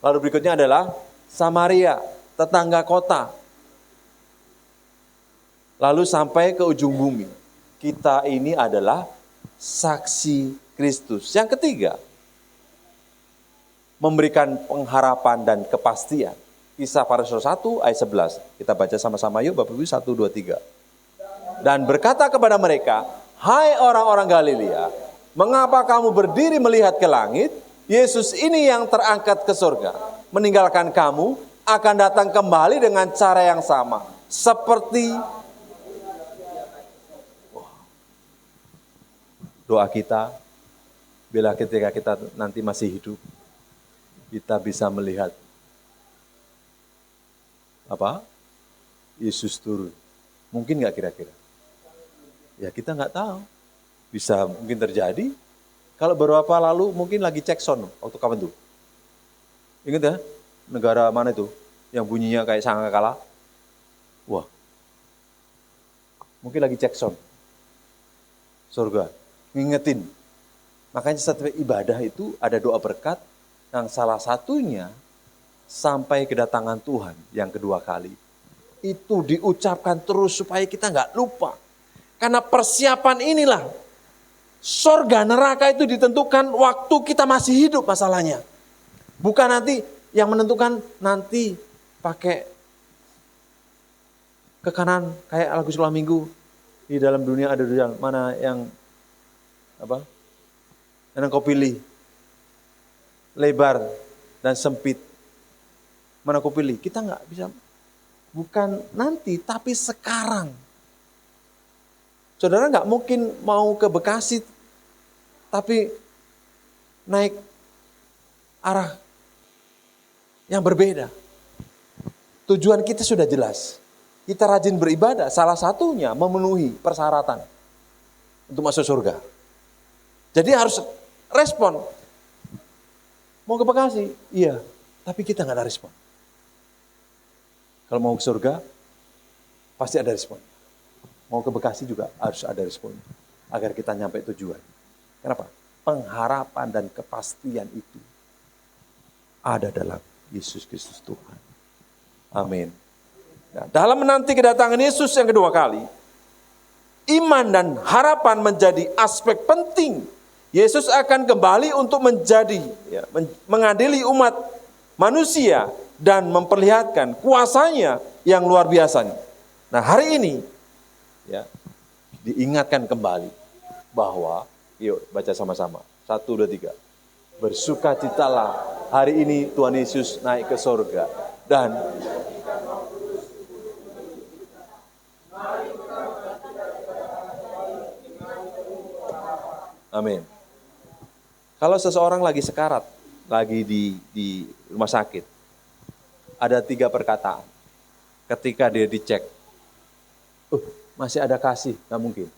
C: Lalu berikutnya adalah Samaria, tetangga kota. Lalu sampai ke ujung bumi. Kita ini adalah saksi Kristus. Yang ketiga, memberikan pengharapan dan kepastian. Kisah Para Rasul 1 ayat 11. Kita baca sama-sama yuk Bapak Ibu, 1, 2, 3. Dan berkata kepada mereka, hai orang-orang Galilea, mengapa kamu berdiri melihat ke langit? Yesus ini yang terangkat ke surga, meninggalkan kamu, akan datang kembali dengan cara yang sama. Seperti doa kita, bila ketika kita nanti masih hidup, kita bisa melihat apa? Yesus turun. Mungkin nggak kira-kira? Ya kita nggak tahu. Bisa mungkin terjadi. Kalau beberapa lalu mungkin lagi cek sound waktu kapan tuh? Ingat ya? Negara mana itu? Yang bunyinya kayak sangkakala. Wah. Mungkin lagi cek sound. Surga. Ngingetin. Makanya setiap ibadah itu ada doa berkat. Yang salah satunya sampai kedatangan Tuhan yang kedua kali. Itu diucapkan terus supaya kita nggak lupa. Karena persiapan inilah. Surga neraka itu ditentukan waktu kita masih hidup masalahnya. Bukan nanti yang menentukan nanti pakai ke kanan kayak lagu sekolah minggu. Di dalam dunia ada dunia mana yang apa? Yang kau pilih. Lebar dan sempit. Mana kau pilih? Kita nggak bisa. Bukan nanti, tapi sekarang. Saudara nggak mungkin mau ke Bekasi, tapi naik arah yang berbeda. Tujuan kita sudah jelas. kita rajin beribadah, salah satunya memenuhi persyaratan untuk masuk surga. Jadi harus respon. Mau ke Bekasi? Iya, tapi kita nggak ada respon. Kalau mau ke surga, pasti ada respon. Mau ke Bekasi juga harus ada respon, agar kita nyampe tujuan. Kenapa? Pengharapan dan kepastian itu ada dalam Yesus Kristus Tuhan. Amin. Nah, dalam menanti kedatangan Yesus yang kedua kali, iman dan harapan menjadi aspek penting. Yesus akan kembali untuk mengadili umat manusia dan memperlihatkan kuasanya yang luar biasa. Nah, hari ini diingatkan kembali bahwa, yuk baca sama-sama, 1, 2, 3. Bersukacitalah, hari ini Tuhan Yesus naik ke sorga dan amin. Kalau seseorang lagi sekarat, lagi di rumah sakit, ada 3 perkataan. Ketika dia dicek, masih ada kasih, nggak mungkin.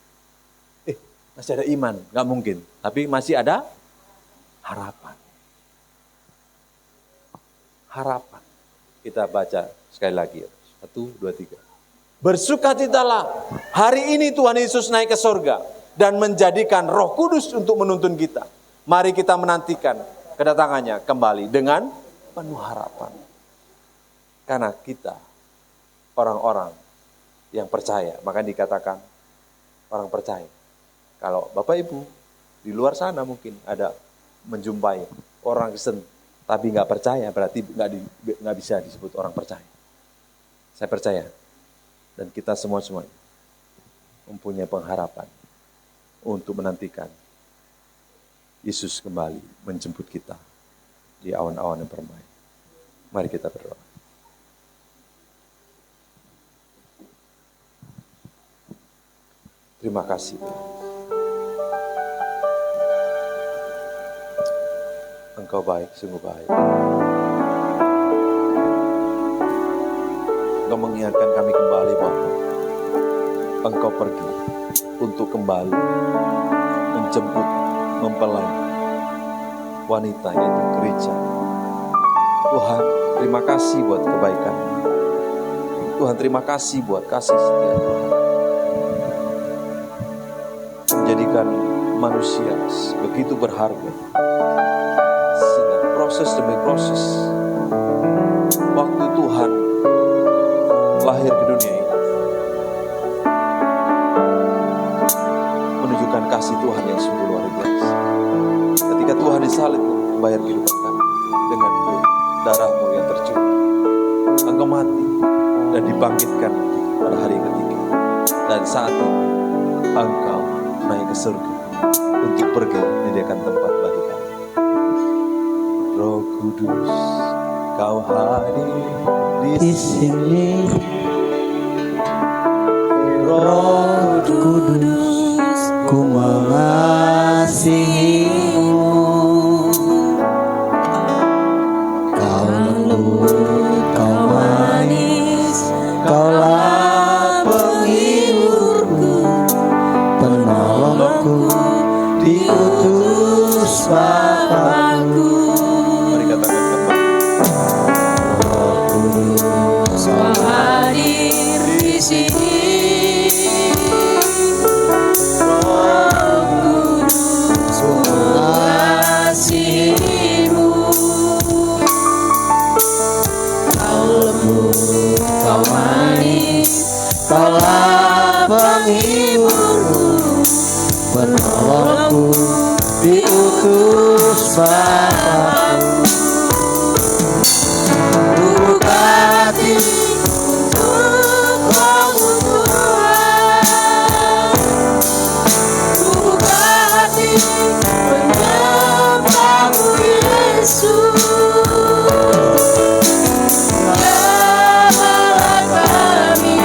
C: Masih ada iman, nggak mungkin. Tapi masih ada harapan. Harapan. Kita baca sekali lagi. 1, 2, 3. Bersukacitalah, hari ini Tuhan Yesus naik ke sorga dan menjadikan Roh Kudus untuk menuntun kita. Mari kita menantikan kedatangannya kembali dengan penuh harapan. Karena kita orang-orang yang percaya, maka dikatakan orang percaya. Kalau Bapak Ibu di luar sana mungkin ada menjumpai orang Kristen tapi nggak percaya, berarti nggak bisa disebut orang percaya. Saya percaya dan kita semua-semuanya mempunyai pengharapan untuk menantikan Yesus kembali menjemput kita di awan-awan yang permai. Mari kita berdoa. Terima kasih. Engkau baik, sungguh baik. Engkau mengingatkan kami kembali bahwa Engkau pergi untuk kembali menjemput, mempelai wanita yaitu gereja. Tuhan, terima kasih buat kebaikan. Tuhan, terima kasih buat kasih setia Tuhan. Menjadikan manusia begitu berharga. Sehingga proses demi proses, waktu Tuhan lahir ke dunia ini, menunjukkan kasih Tuhan yang sungguh luar biasa. Ketika Tuhan disalib, membayar kehidupan kami dengan darah-Mu yang tercurah. Engkau mati dan dibangkitkan pada hari ketiga. Dan saat itu, Engkau naik ke surga untuk pergi menyediakan tempat bagi kami. Roh Kudus, Kau hadir di sini. Roh Kudus, ku mengasihi-Mu. Kau lembut, Kau manis, Kaulah penghiburku, penolongku, diutus Bapa-Ku. Mari katakan kembali. Roh Kudus, Kau hadir di sini. Roh Kudus, ku mengasihi-Mu. Kau lembut, Kau manis, Kaulah penghiburku, penolongku, diutus Bapa-Ku. Buka hati untuk bangun Tuhan, buka hati menyembah-Mu Yesus. Jamalah kami,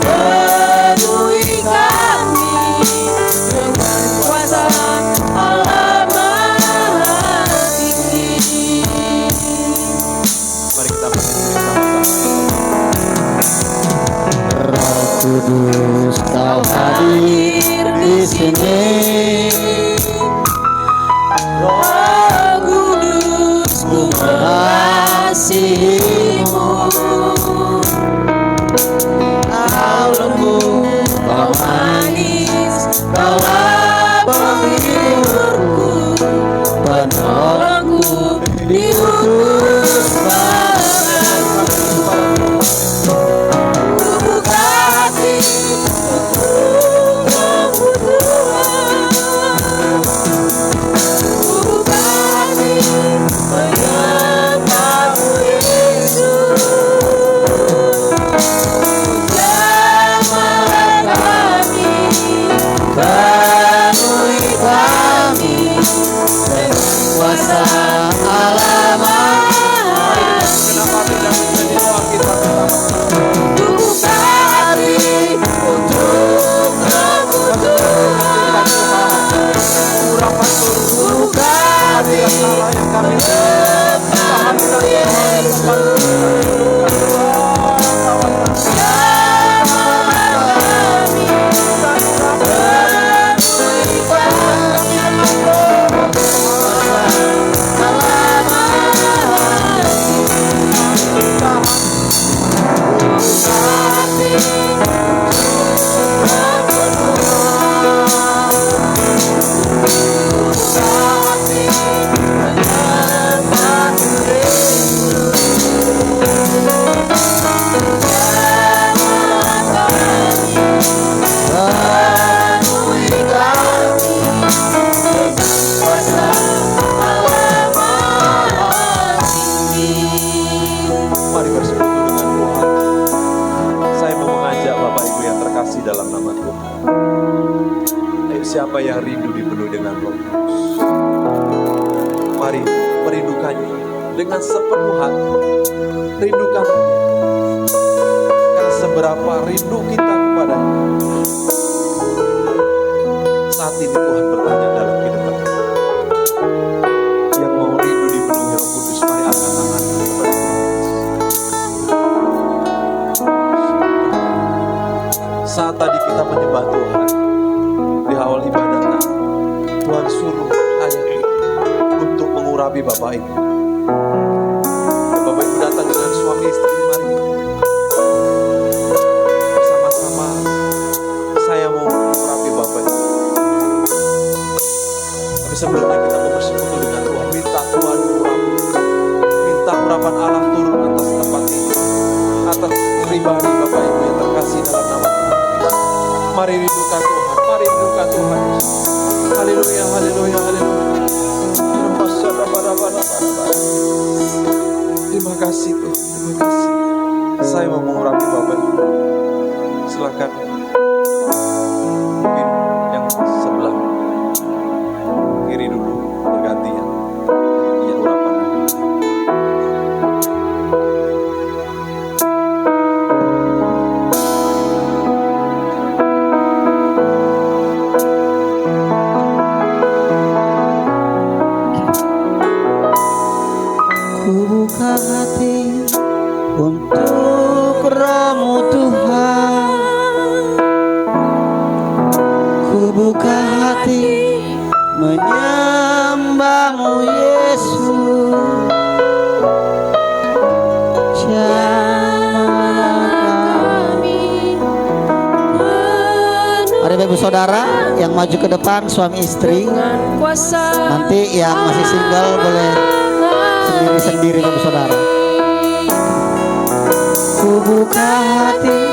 C: penuhi kami dengan kuasa Allah Maha Tinggi. Mari kita berdiri sama-sama.
A: mengasihimu. Kau lembut, kau manis, kaulah penghiburku, penolongku, diutus padaku. Ku buka hati untuk kebutuhan, ku buka hati menyembahmu Yesus. Jamalah kami, penuhi kami dengan kuasa Allah Maha.
C: Kenapa tidak menjadi doa kita bersama-sama?
A: Ku buka hati untuk kebutuhan,
C: Urapan turun
A: ku buka hati
C: salah yang kami
A: menyembahmu Yesus. Jamalah kami, penuhi kami dengan kuasa Allah Maha.
C: Mari bersekutu dengan Tuhan. Saya mau mengajak Bapak Ibu yang terkasih dalam nama Tuhan. Ayo, siapa yang rindu dipenuhi dengan Roh Kudus? Mari merindukannya dengan sepenuh hati. Rindukan Dia. Karena seberapa rindu kita kepadanya. Saat ini Tuhan bertanya dalam kehidupan kita. Yang mau rindu dipenuhi Roh Kudus, mari angkat tangan kepada Tuhan. Saat tadi kita menyembah Tuhan di awal ibadah tadi, Tuhan suruh saya untuk mengurapi Bapak Ibu. Dan Bapak Ibu datang dengan suami istri, mari bersama-sama saya mau mengurapi Bapak Ibu. Tapi sebelumnya kita mau bersekutu dengan Tuhan, minta Tuhan urapi, minta urapan Allah turun atas tempat ini, atas pribadi Bapak Ibu yang terkasih dalam nama Tuhan. Mari rindukan Tuhan, mari rindukan Tuhan. Haleluya, haleluya, haleluya. Terima kasih Tuhan, terima kasih. Saya mau mengurapi Bapak Ibu. Silakan. Mungkin yang sebelah kiri dulu bergantian. Iya, urapan.
A: Ku buka hati untuk Roh-Mu Tuhan, ku buka hati menyembah-Mu Yesus. Jamalah kami. Mari Bapak Ibu Saudara yang maju ke depan, suami istri. Nanti yang masih single boleh sendiri-sendiri Bapak Saudara. Ku buka hati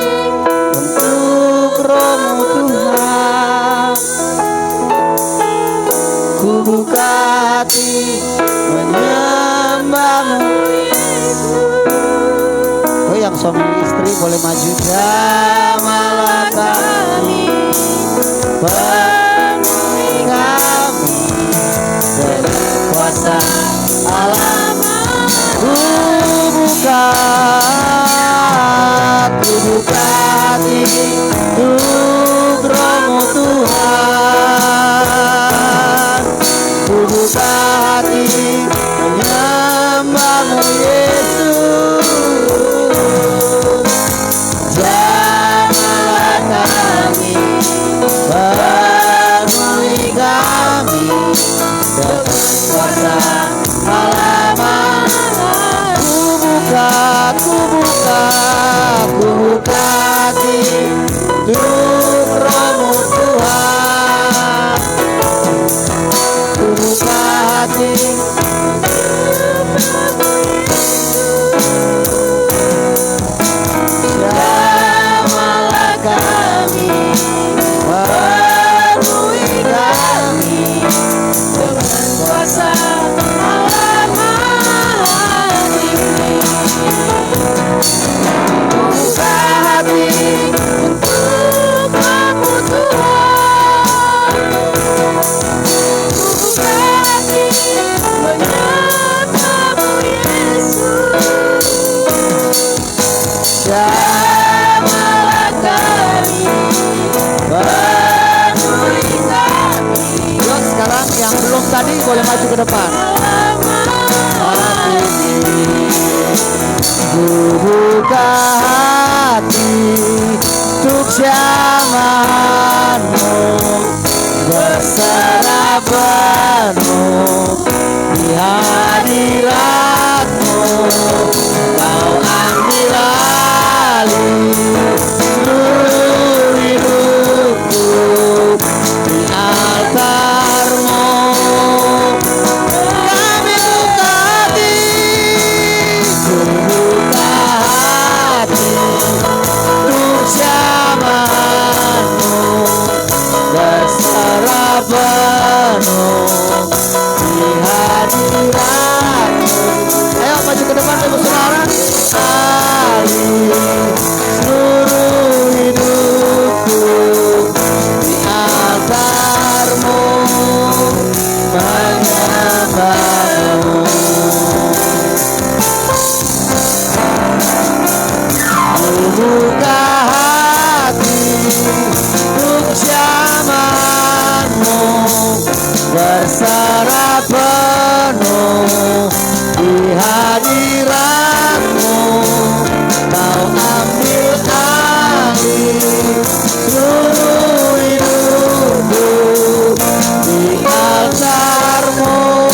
A: untuk Roh-Mu Tuhan, ku buka hati menyembah-Mu Yesus. Oh, yang suami istri boleh maju. Jamalah kami, penuhi kami dengan kuasa Allah. Ku buka hati untuk Roh-Mu Tuhan, ku buka hati menyembah-Mu Yesus. Jamalah kami, penuhi kami dengan kuasa Allah Maha. depan. Ku buka hati untuk jamahanmu, berserah penuh di hadiratmu. Kau ambil alih seluruh hidupku di altarmu. Kami buka hati, ku buka hati untuk jamahanmu, berserah penuh di hadiratmu. Ayo maju ke depan ibu saudara. Alih seluruh hidupku di altarmu, menyembahmu. Ku buka hati untuk jamahanmu, berserah penuh di hadiratmu. Kau ambil alih seluruh hidupku di altarmu,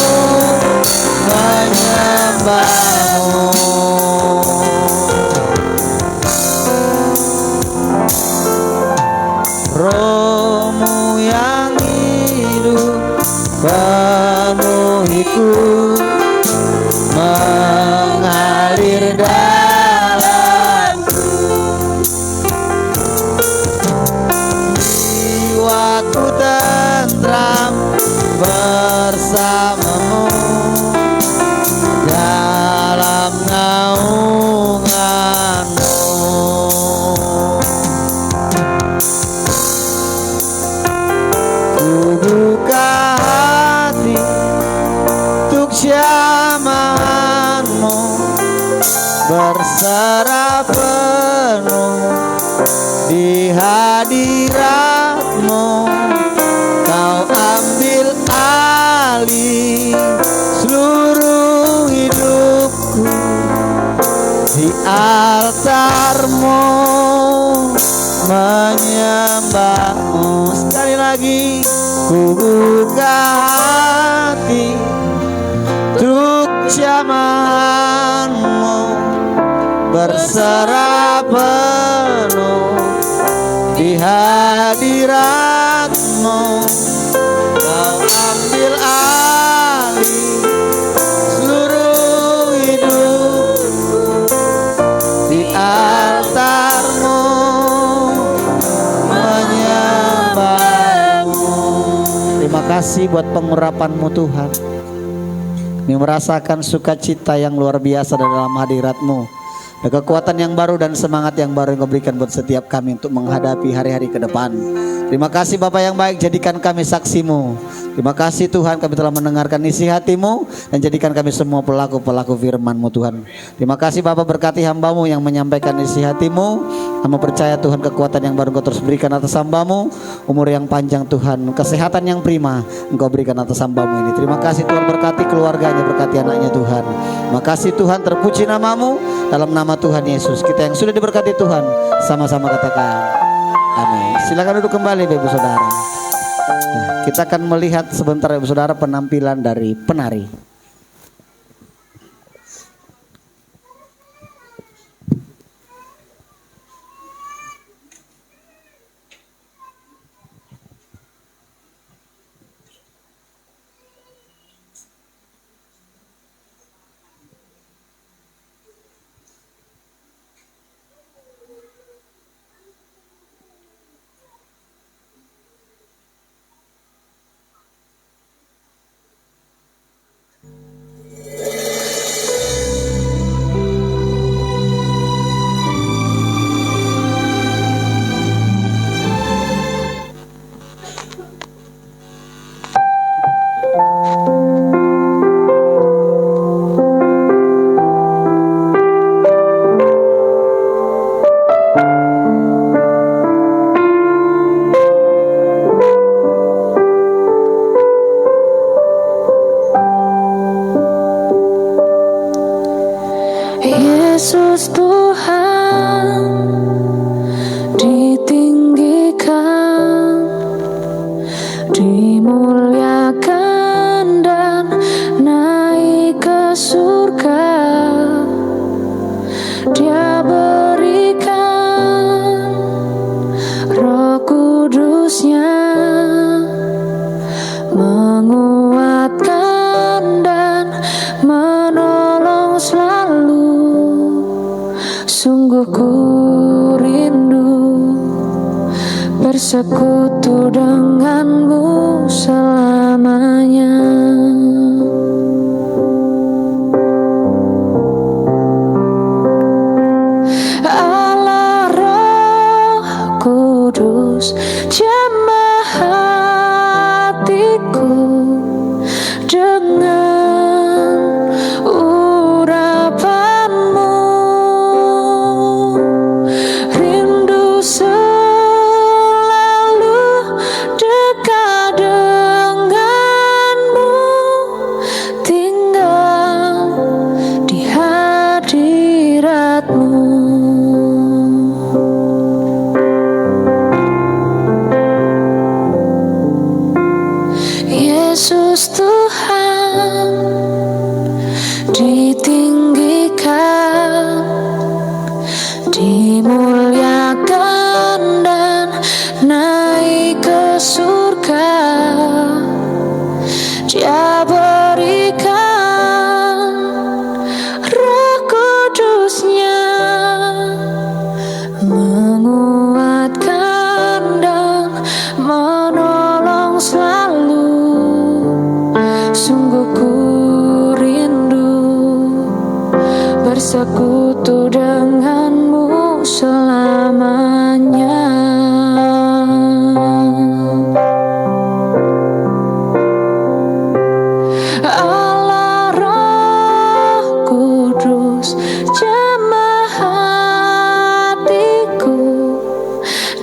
A: menyembahmu. Rohmu yang hidup penuhiku, mengalir dalamku. Jiwaku tentram bersamamu dalam naunganmu. Ku buka hati untuk jamahanmu, berserah penuh di hadiratmu. Kau ambil alih seluruh hidupku di altarmu, menyembahmu. Sekali lagi, ku buka hati untuk jamahanmu, berserah penuh di hadiratmu. Kau ambil alih seluruh hidupku di altarmu, menyembahmu. Terima kasih buat pengurapan-Mu Tuhan. Kami merasakan sukacita yang luar biasa dalam hadirat-Mu. Ada kekuatan yang baru dan semangat yang baru yang Kau berikan buat setiap kami untuk menghadapi hari-hari ke depan. Terima kasih Bapak yang baik, jadikan kami saksi-Mu. Terima kasih Tuhan, kami telah mendengarkan isi hati-Mu dan jadikan kami semua pelaku-pelaku firman-Mu Tuhan. Terima kasih Bapak, berkati hamba-Mu yang menyampaikan isi hati-Mu. Hamba percaya Tuhan, kekuatan yang baru Engkau terus berikan atas hamba-Mu, umur yang panjang Tuhan, kesehatan yang prima Engkau berikan atas hamba-Mu ini. Terima kasih Tuhan, berkati keluarganya, berkati anaknya Tuhan. Terima kasih Tuhan, terpuji nama-Mu, dalam nama Tuhan Yesus. Kita yang sudah diberkati Tuhan, sama-sama katakan amin. Silakan duduk kembali Ibu Saudara. Nah, kita akan melihat sebentar Ibu Saudara penampilan dari penari.
D: Yesus Tuhan ditinggikan, dimuliakan dan naik ke surga. Dia berikan Roh Kudus-Nya, menguatkan dan menolong selalu. Sungguh ku rindu bersekutu denganmu selamanya. Allah Roh Kudus, jamah hatiku dengan urapanmu. Rindu selalu dekat denganmu, tinggal di hadiratmu. Yesus Tuhan ditinggikan, dimuliakan dan naik ke surga. Dia berikan Roh Kudus-Nya, menguatkan dan menolong selalu. Sungguh ku rindu bersekutu denganmu selamanya. Allah Roh Kudus, jamah hatiku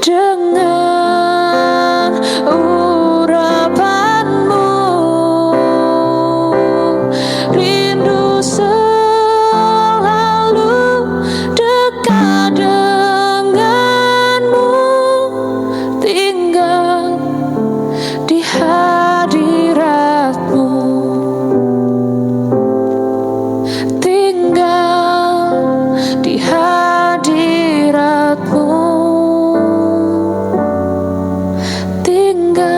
D: dengan urapanmu. Rindu selalu dekat denganmu, tinggal di hadiratmu, tinggal di hadiratmu, tinggal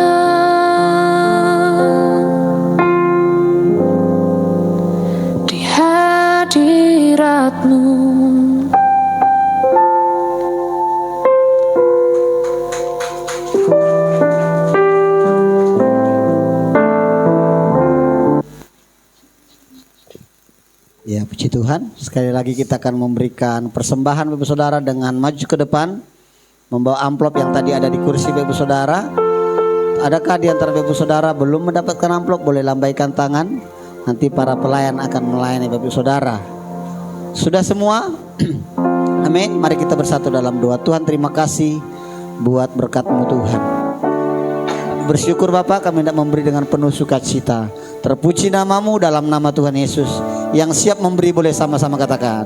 D: di hadiratmu.
A: Ya, puji Tuhan. Sekali lagi kita akan memberikan persembahan Bapak Saudara dengan maju ke depan, membawa amplop yang tadi ada di kursi Bapak Saudara. Adakah di antara Bapak Saudara belum mendapatkan amplop? Boleh lambaikan tangan. Nanti para pelayan akan melayani Bapak Saudara. Sudah semua? Amin. Mari kita bersatu dalam doa. Tuhan, terima kasih buat berkat-Mu Tuhan. Bersyukur Bapa, kami hendak memberi dengan penuh sukacita. Terpuji namamu dalam nama Tuhan Yesus. Yang siap memberi boleh sama-sama katakan.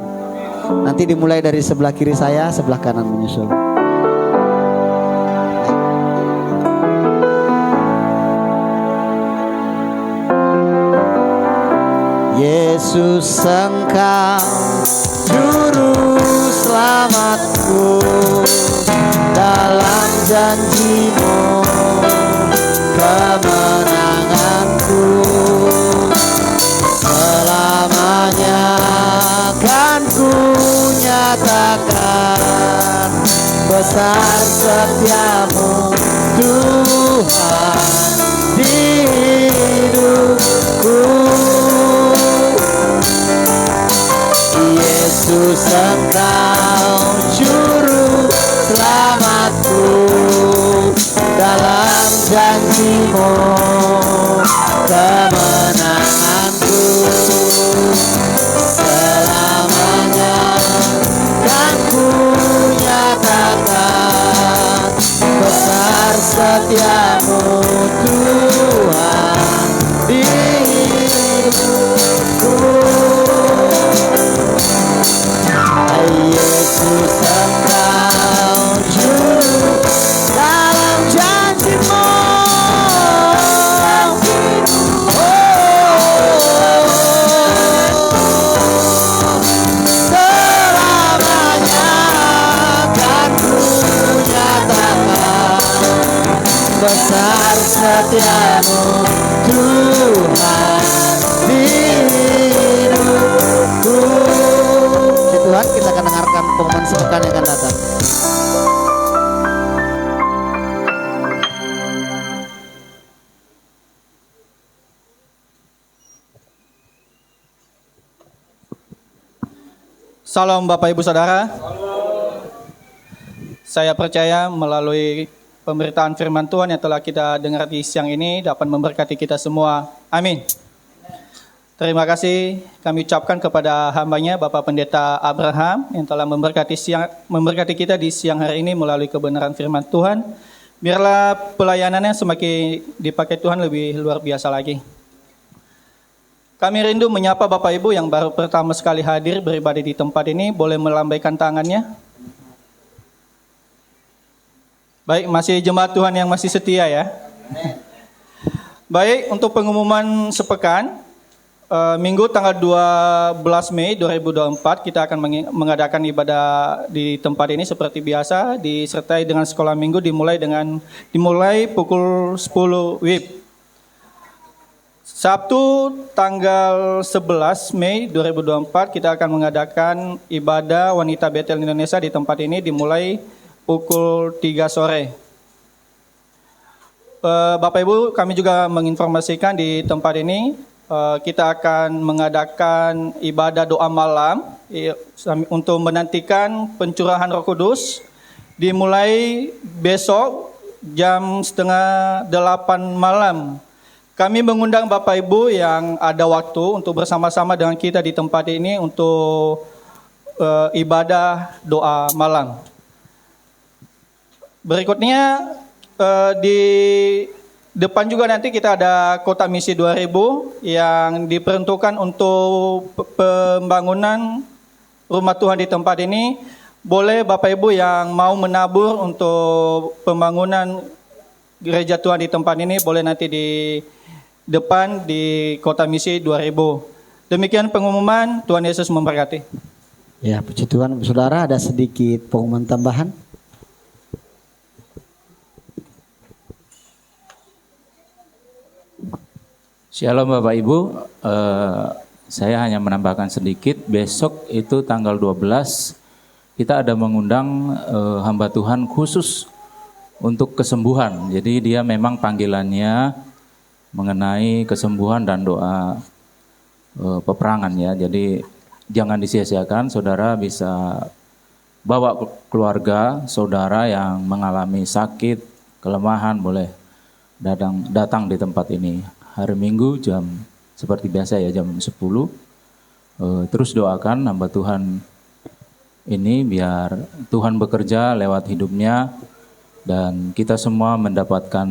A: Nanti dimulai dari sebelah kiri saya, sebelah kanan menyusul. Yesus Engkau Juru Selamatku, dalam janji-Mu kemenanganku. Selamanya kan ku nyatakan besar setiamu Tuhan di hidupku. Yesus Engkau Juru Selamatku, dalam janji-Mu kemenanganku. Selamanya kan ku nyatakan besar setiamu Tuhan di hidupku. setiamu Tuhan di hidupku. Puji Tuhan, kita akan dengarkan pengumuman sepekan yang akan datang.
E: Salam Bapak Ibu Saudara. Saya percaya melalui pemberitaan firman Tuhan yang telah kita dengar di siang ini dapat memberkati kita semua. Amin. Terima kasih kami ucapkan kepada hambanya Bapak Pendeta Abraham yang telah memberkati kita di siang hari ini melalui kebenaran firman Tuhan. Biarlah pelayanannya semakin dipakai Tuhan lebih luar biasa lagi. Kami rindu menyapa Bapak Ibu yang baru pertama sekali hadir beribadah di tempat ini. Boleh melambaikan tangannya? Baik, masih jemaat Tuhan yang masih setia ya. Baik, untuk pengumuman sepekan, Minggu tanggal 12 Mei 2024 kita akan mengadakan ibadah di tempat ini seperti biasa, disertai dengan sekolah minggu dimulai pukul 10 WIB. Sabtu tanggal 11 Mei 2024 kita akan mengadakan ibadah wanita Betel Indonesia di tempat ini dimulai pukul 3 sore. Bapak Ibu, kami juga menginformasikan di tempat ini kita akan mengadakan ibadah doa malam untuk menantikan pencurahan Roh Kudus dimulai besok jam 7:30 malam. Kami mengundang Bapak Ibu yang ada waktu untuk bersama-sama dengan kita di tempat ini untuk ibadah doa malam. Berikutnya di depan juga nanti kita ada Kota Misi 2000 yang diperuntukkan untuk pembangunan rumah Tuhan di tempat ini. Boleh Bapak Ibu yang mau menabur untuk pembangunan gereja Tuhan di tempat ini boleh nanti di depan di Kota Misi 2000. Demikian pengumuman, Tuhan Yesus memberkati.
A: Ya, puji Tuhan. Saudara, ada sedikit pengumuman tambahan.
F: Shalom Bapak Ibu, saya hanya menambahkan sedikit. Besok itu tanggal 12 kita ada mengundang hamba Tuhan khusus untuk kesembuhan. Jadi dia memang panggilannya mengenai kesembuhan dan doa peperangan ya. Jadi jangan disia-siakan, saudara bisa bawa keluarga saudara yang mengalami sakit, kelemahan, boleh datang di tempat ini. Hari Minggu jam seperti biasa ya, jam 10. Terus doakan hamba Tuhan ini biar Tuhan bekerja lewat hidupnya dan kita semua mendapatkan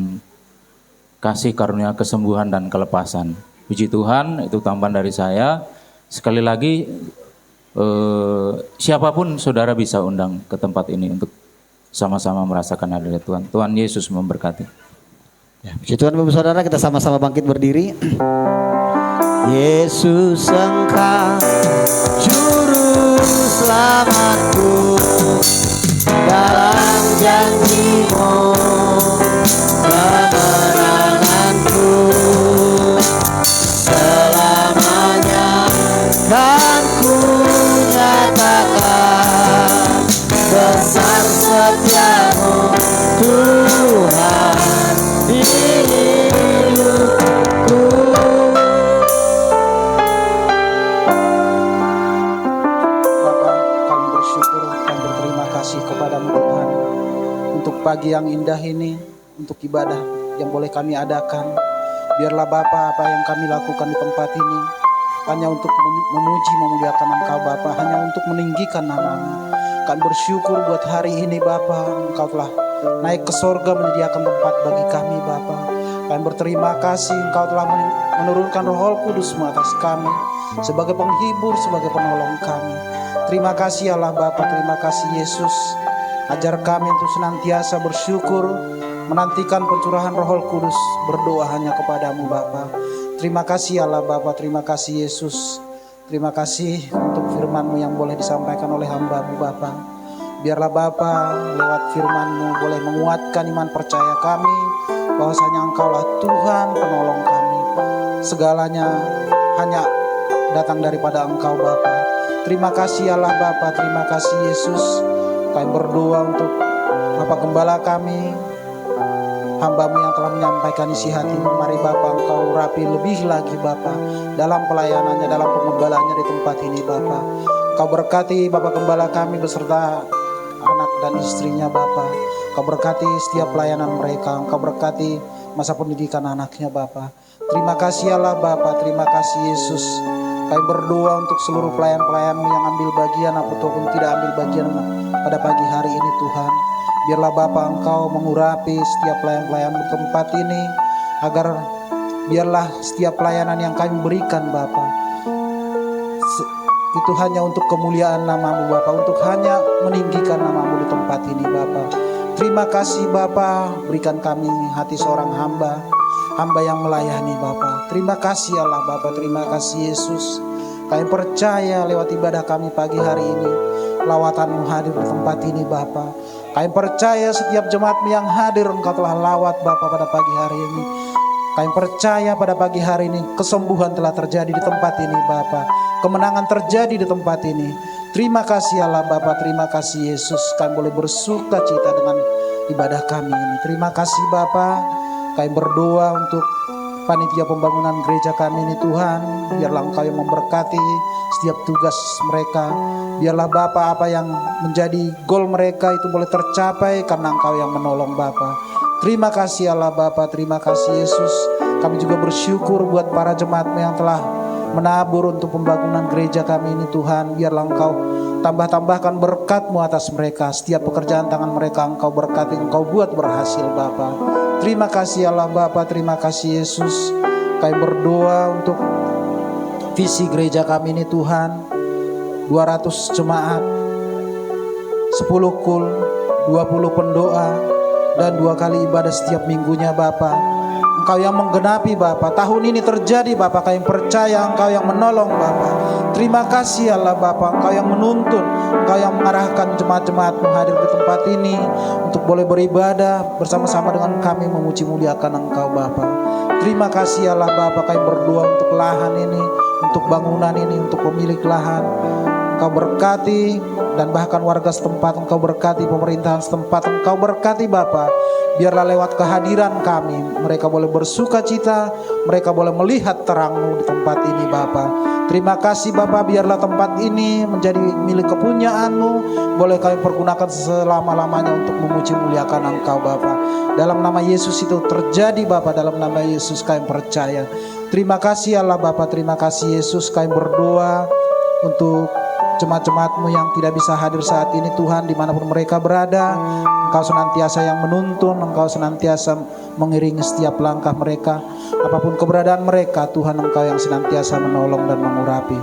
F: kasih karunia kesembuhan dan kelepasan. Puji Tuhan, itu tambahan dari saya. Sekali lagi, siapapun saudara bisa undang ke tempat ini untuk sama-sama merasakan hadirat Tuhan. Tuhan Yesus memberkati.
A: Ya, puji Tuhan Bapak Saudara, kita sama-sama bangkit berdiri. Yesus Engkau juru selamatku, dalam janji-Mu kemenanganku, selamanya kan ku nyatakan besar setiamu Tuhan di hidupku.
G: Bapa, kami bersyukur dan berterima kasih kepadamu Tuhan untuk pagi yang indah ini, untuk ibadah yang boleh kami adakan. Biarlah Bapa, apa yang kami lakukan di tempat ini hanya untuk memuji memuliakan Engkau Bapa, hanya untuk meninggikan nama-Mu. Kami bersyukur buat hari ini Bapa, Engkau telah naik ke sorga menyediakan tempat bagi kami Bapa. Kami berterima kasih Engkau telah menurunkan Roh Kudus-Mu atas kami sebagai penghibur, sebagai penolong kami. Terima kasih Allah Bapa, terima kasih Yesus. Ajar kami untuk senantiasa bersyukur, menantikan pencurahan Roh Kudus, berdoa hanya kepadamu Bapa. Terima kasih Allah Bapa, terima kasih Yesus. Terima kasih untuk firman-Mu yang boleh disampaikan oleh hamba-Mu Bapa. Biarlah Bapa lewat firman-Mu boleh menguatkan iman percaya kami, bahwasanya Engkaulah Tuhan penolong kami. Segalanya hanya datang daripada Engkau Bapa. Terima kasih Allah Bapa, terima kasih Yesus. Kami berdoa untuk Bapak Gembala kami, hamba-Mu yang telah menyampaikan isi hati-Mu. Mari Bapa Engkau rapi lebih lagi Bapa dalam pelayanannya, dalam pengembalaannya di tempat ini Bapa. Engkau berkati Bapak Gembala kami beserta anak dan istrinya Bapa. Engkau berkati setiap pelayanan mereka. Engkau berkati masa pendidikan anaknya Bapa. Terima kasih Allah Bapa, terima kasih Yesus. Kami berdoa untuk seluruh pelayan-pelayan-Mu yang ambil bagian ataupun tidak ambil bagian pada pagi hari ini Tuhan. Biarlah Bapa Engkau mengurapi setiap pelayan-pelayan di tempat ini, agar biarlah setiap pelayanan yang kami berikan Bapa itu hanya untuk kemuliaan nama-Mu Bapa, untuk hanya meninggikan nama-Mu di tempat ini Bapa. Terima kasih Bapa, berikan kami hati seorang hamba yang melayani Bapa. Terima kasih Allah Bapa, terima kasih Yesus. Kami percaya lewat ibadah kami pagi hari ini, lawatan-Mu hadir di tempat ini Bapa. Kami percaya setiap jemaat-Mu yang hadir Engkau telah lawat Bapa pada pagi hari ini. Kami percaya pada pagi hari ini kesembuhan telah terjadi di tempat ini Bapa. Kemenangan terjadi di tempat ini. Terima kasih Allah Bapa, terima kasih Yesus. Kami boleh bersuka cita dengan ibadah kami ini. Terima kasih Bapa. Kami berdoa untuk panitia pembangunan gereja kami ini Tuhan. Biarlah Engkau yang memberkati setiap tugas mereka. Biarlah Bapa apa yang menjadi goal mereka itu boleh tercapai karena Engkau yang menolong Bapa. Terima kasih Allah Bapa, terima kasih Yesus. Kami juga bersyukur buat para jemaat-Mu yang telah menabur untuk pembangunan gereja kami ini Tuhan. Biarlah Engkau tambah-tambahkan berkat-Mu atas mereka. Setiap pekerjaan tangan mereka Engkau berkati, Engkau buat berhasil Bapa. Terima kasih Allah Bapa, terima kasih Yesus. Kami berdoa untuk visi gereja kami ini Tuhan. 200 jemaat, 10 kul, 20 pendoa, dan 2 kali ibadah setiap minggunya Bapa. Engkau yang menggenapi Bapa. Tahun ini terjadi Bapa, kami percaya Engkau yang menolong Bapa. Terima kasih Allah Bapa, Engkau yang menuntun, Engkau yang mengarahkan jemaat-jemaat-Mu hadir di tempat ini untuk boleh beribadah bersama-sama dengan kami memuji muliakan Engkau Bapa. Terima kasih Allah Bapa, kami berdoa untuk lahan ini, untuk bangunan ini, untuk pemilik lahan. Engkau berkati dan bahkan warga setempat, Engkau berkati pemerintahan setempat, Engkau berkati Bapa. Biarlah lewat kehadiran kami, mereka boleh bersuka cita, mereka boleh melihat terang-Mu di tempat ini Bapa. Terima kasih Bapa, biarlah tempat ini menjadi milik kepunyaan-Mu. Boleh kami pergunakan selama-lamanya untuk memuji muliakan Engkau Bapa. Dalam nama Yesus itu terjadi Bapa, dalam nama Yesus kami percaya. Terima kasih Allah Bapa, terima kasih Yesus. Kami berdoa untuk jemaat-jemaat-Mu yang tidak bisa hadir saat ini Tuhan, dimanapun mereka berada. Engkau senantiasa yang menuntun, Engkau senantiasa mengiringi setiap langkah mereka. Apapun keberadaan mereka Tuhan, Engkau yang senantiasa menolong dan mengurapi.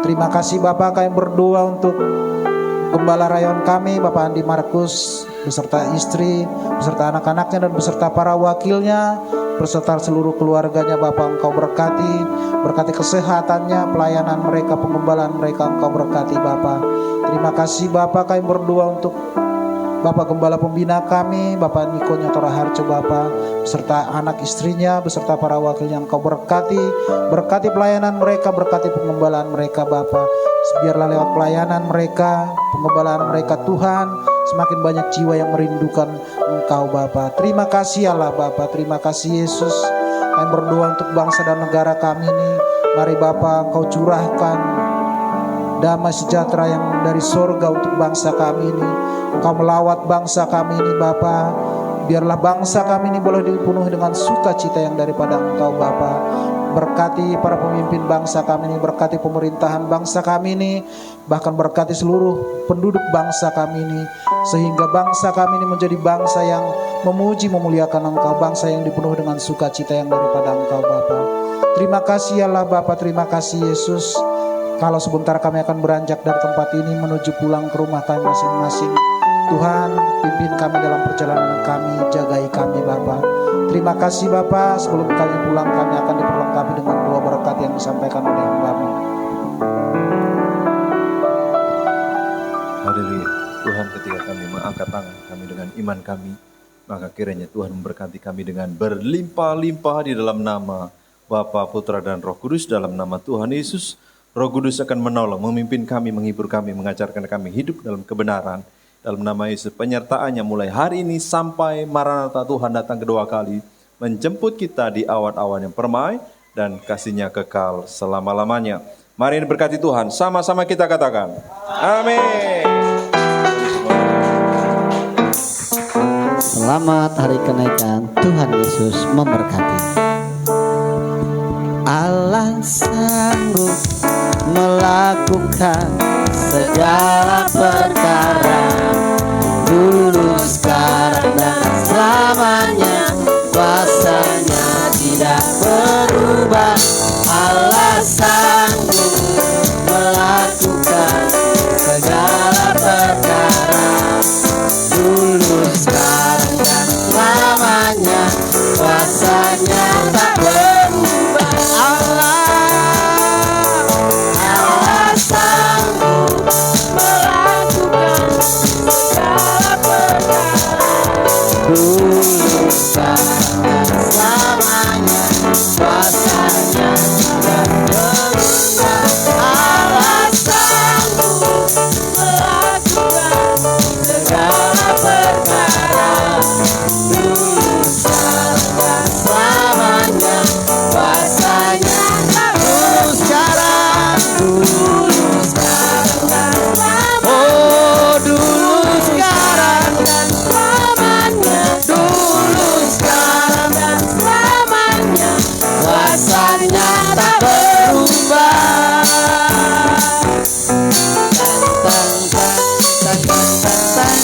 G: Terima kasih Bapak, kami berdoa untuk Gembala Rayon kami Bapak Andi Markus beserta istri, beserta anak-anaknya dan beserta para wakilnya, beserta seluruh keluarganya Bapak. Engkau berkati kesehatannya, pelayanan mereka, pengembalaan mereka Engkau berkati Bapak. Terima kasih Bapak, kami berdoa untuk Bapak Gembala Pembina kami, Bapak Niko Nyotora Harjo Bapak, beserta anak istrinya, beserta para wakilnya Engkau berkati pelayanan mereka, berkati pengembalaan mereka Bapak. Biarlah lewat pelayanan mereka, pengembalaan mereka Tuhan, semakin banyak jiwa yang merindukan Engkau Bapak. Terima kasih Allah Bapak, terima kasih Yesus. Kami berdoa untuk bangsa dan negara kami ini. Mari Bapak Engkau curahkan damai sejahtera yang dari sorga untuk bangsa kami ini. Engkau melawat bangsa kami ini Bapa. Biarlah bangsa kami ini boleh dipenuhi dengan sukacita yang daripada Engkau Bapa. Berkati para pemimpin bangsa kami ini, berkati pemerintahan bangsa kami ini, bahkan berkati seluruh penduduk bangsa kami ini, sehingga bangsa kami ini menjadi bangsa yang memuji memuliakan Engkau, bangsa yang dipenuhi dengan sukacita yang daripada Engkau Bapa. Terima kasih Allah Bapa, terima kasih Yesus. Kalau sebentar kami akan beranjak dari tempat ini menuju pulang ke rumah kami masing-masing, Tuhan pimpin kami dalam perjalanan kami, jagai kami Bapa. Terima kasih Bapa, sebelum kami pulang kami akan diperlengkapi dengan doa berkat yang disampaikan oleh hamba-Mu.
C: Haleluya. Tuhan, ketika kami mengangkat tangan kami dengan iman kami Maka kiranya Tuhan memberkati kami dengan berlimpah-limpah di dalam nama Bapa, Putra, dan Roh Kudus, dalam nama Tuhan Yesus. Roh Kudus akan menolong, memimpin kami, menghibur kami, mengajarkan kami hidup dalam kebenaran. Dalam nama Yesus, penyertaannya mulai hari ini sampai Maranatha Tuhan datang kedua kali, menjemput kita di awan-awan yang permai, dan kasih-Nya kekal selama-lamanya. Mari diberkati Tuhan, sama-sama kita katakan, amin.
A: Selamat hari kenaikan, Tuhan Yesus memberkati. Allah sanggup melakukan segala perkara, dulu, sekarang, dan selamanya. Kuasa-Nya tidak berubah. Allah sanggup melakukan segala perkara, dulu, sekarang, dan selamanya. Kuasa-Nya tak berubah. Allah sanggup melakukan segala perkara, dulu, sekarang, dan selamanya. Kuasa-Nya tak berubah. Allah sanggup melakukan segala perkara, dulu, sekarang, dan selamanya. Kuasa-Nya tak dulu, sekarang, dan selamanya. Oh, dulu, sekarang, dan selamanya. Dulu, sekarang, dan selamanya. Kuasa-Nya tak berubah. Tang, tang, tang, tang, tang, tang.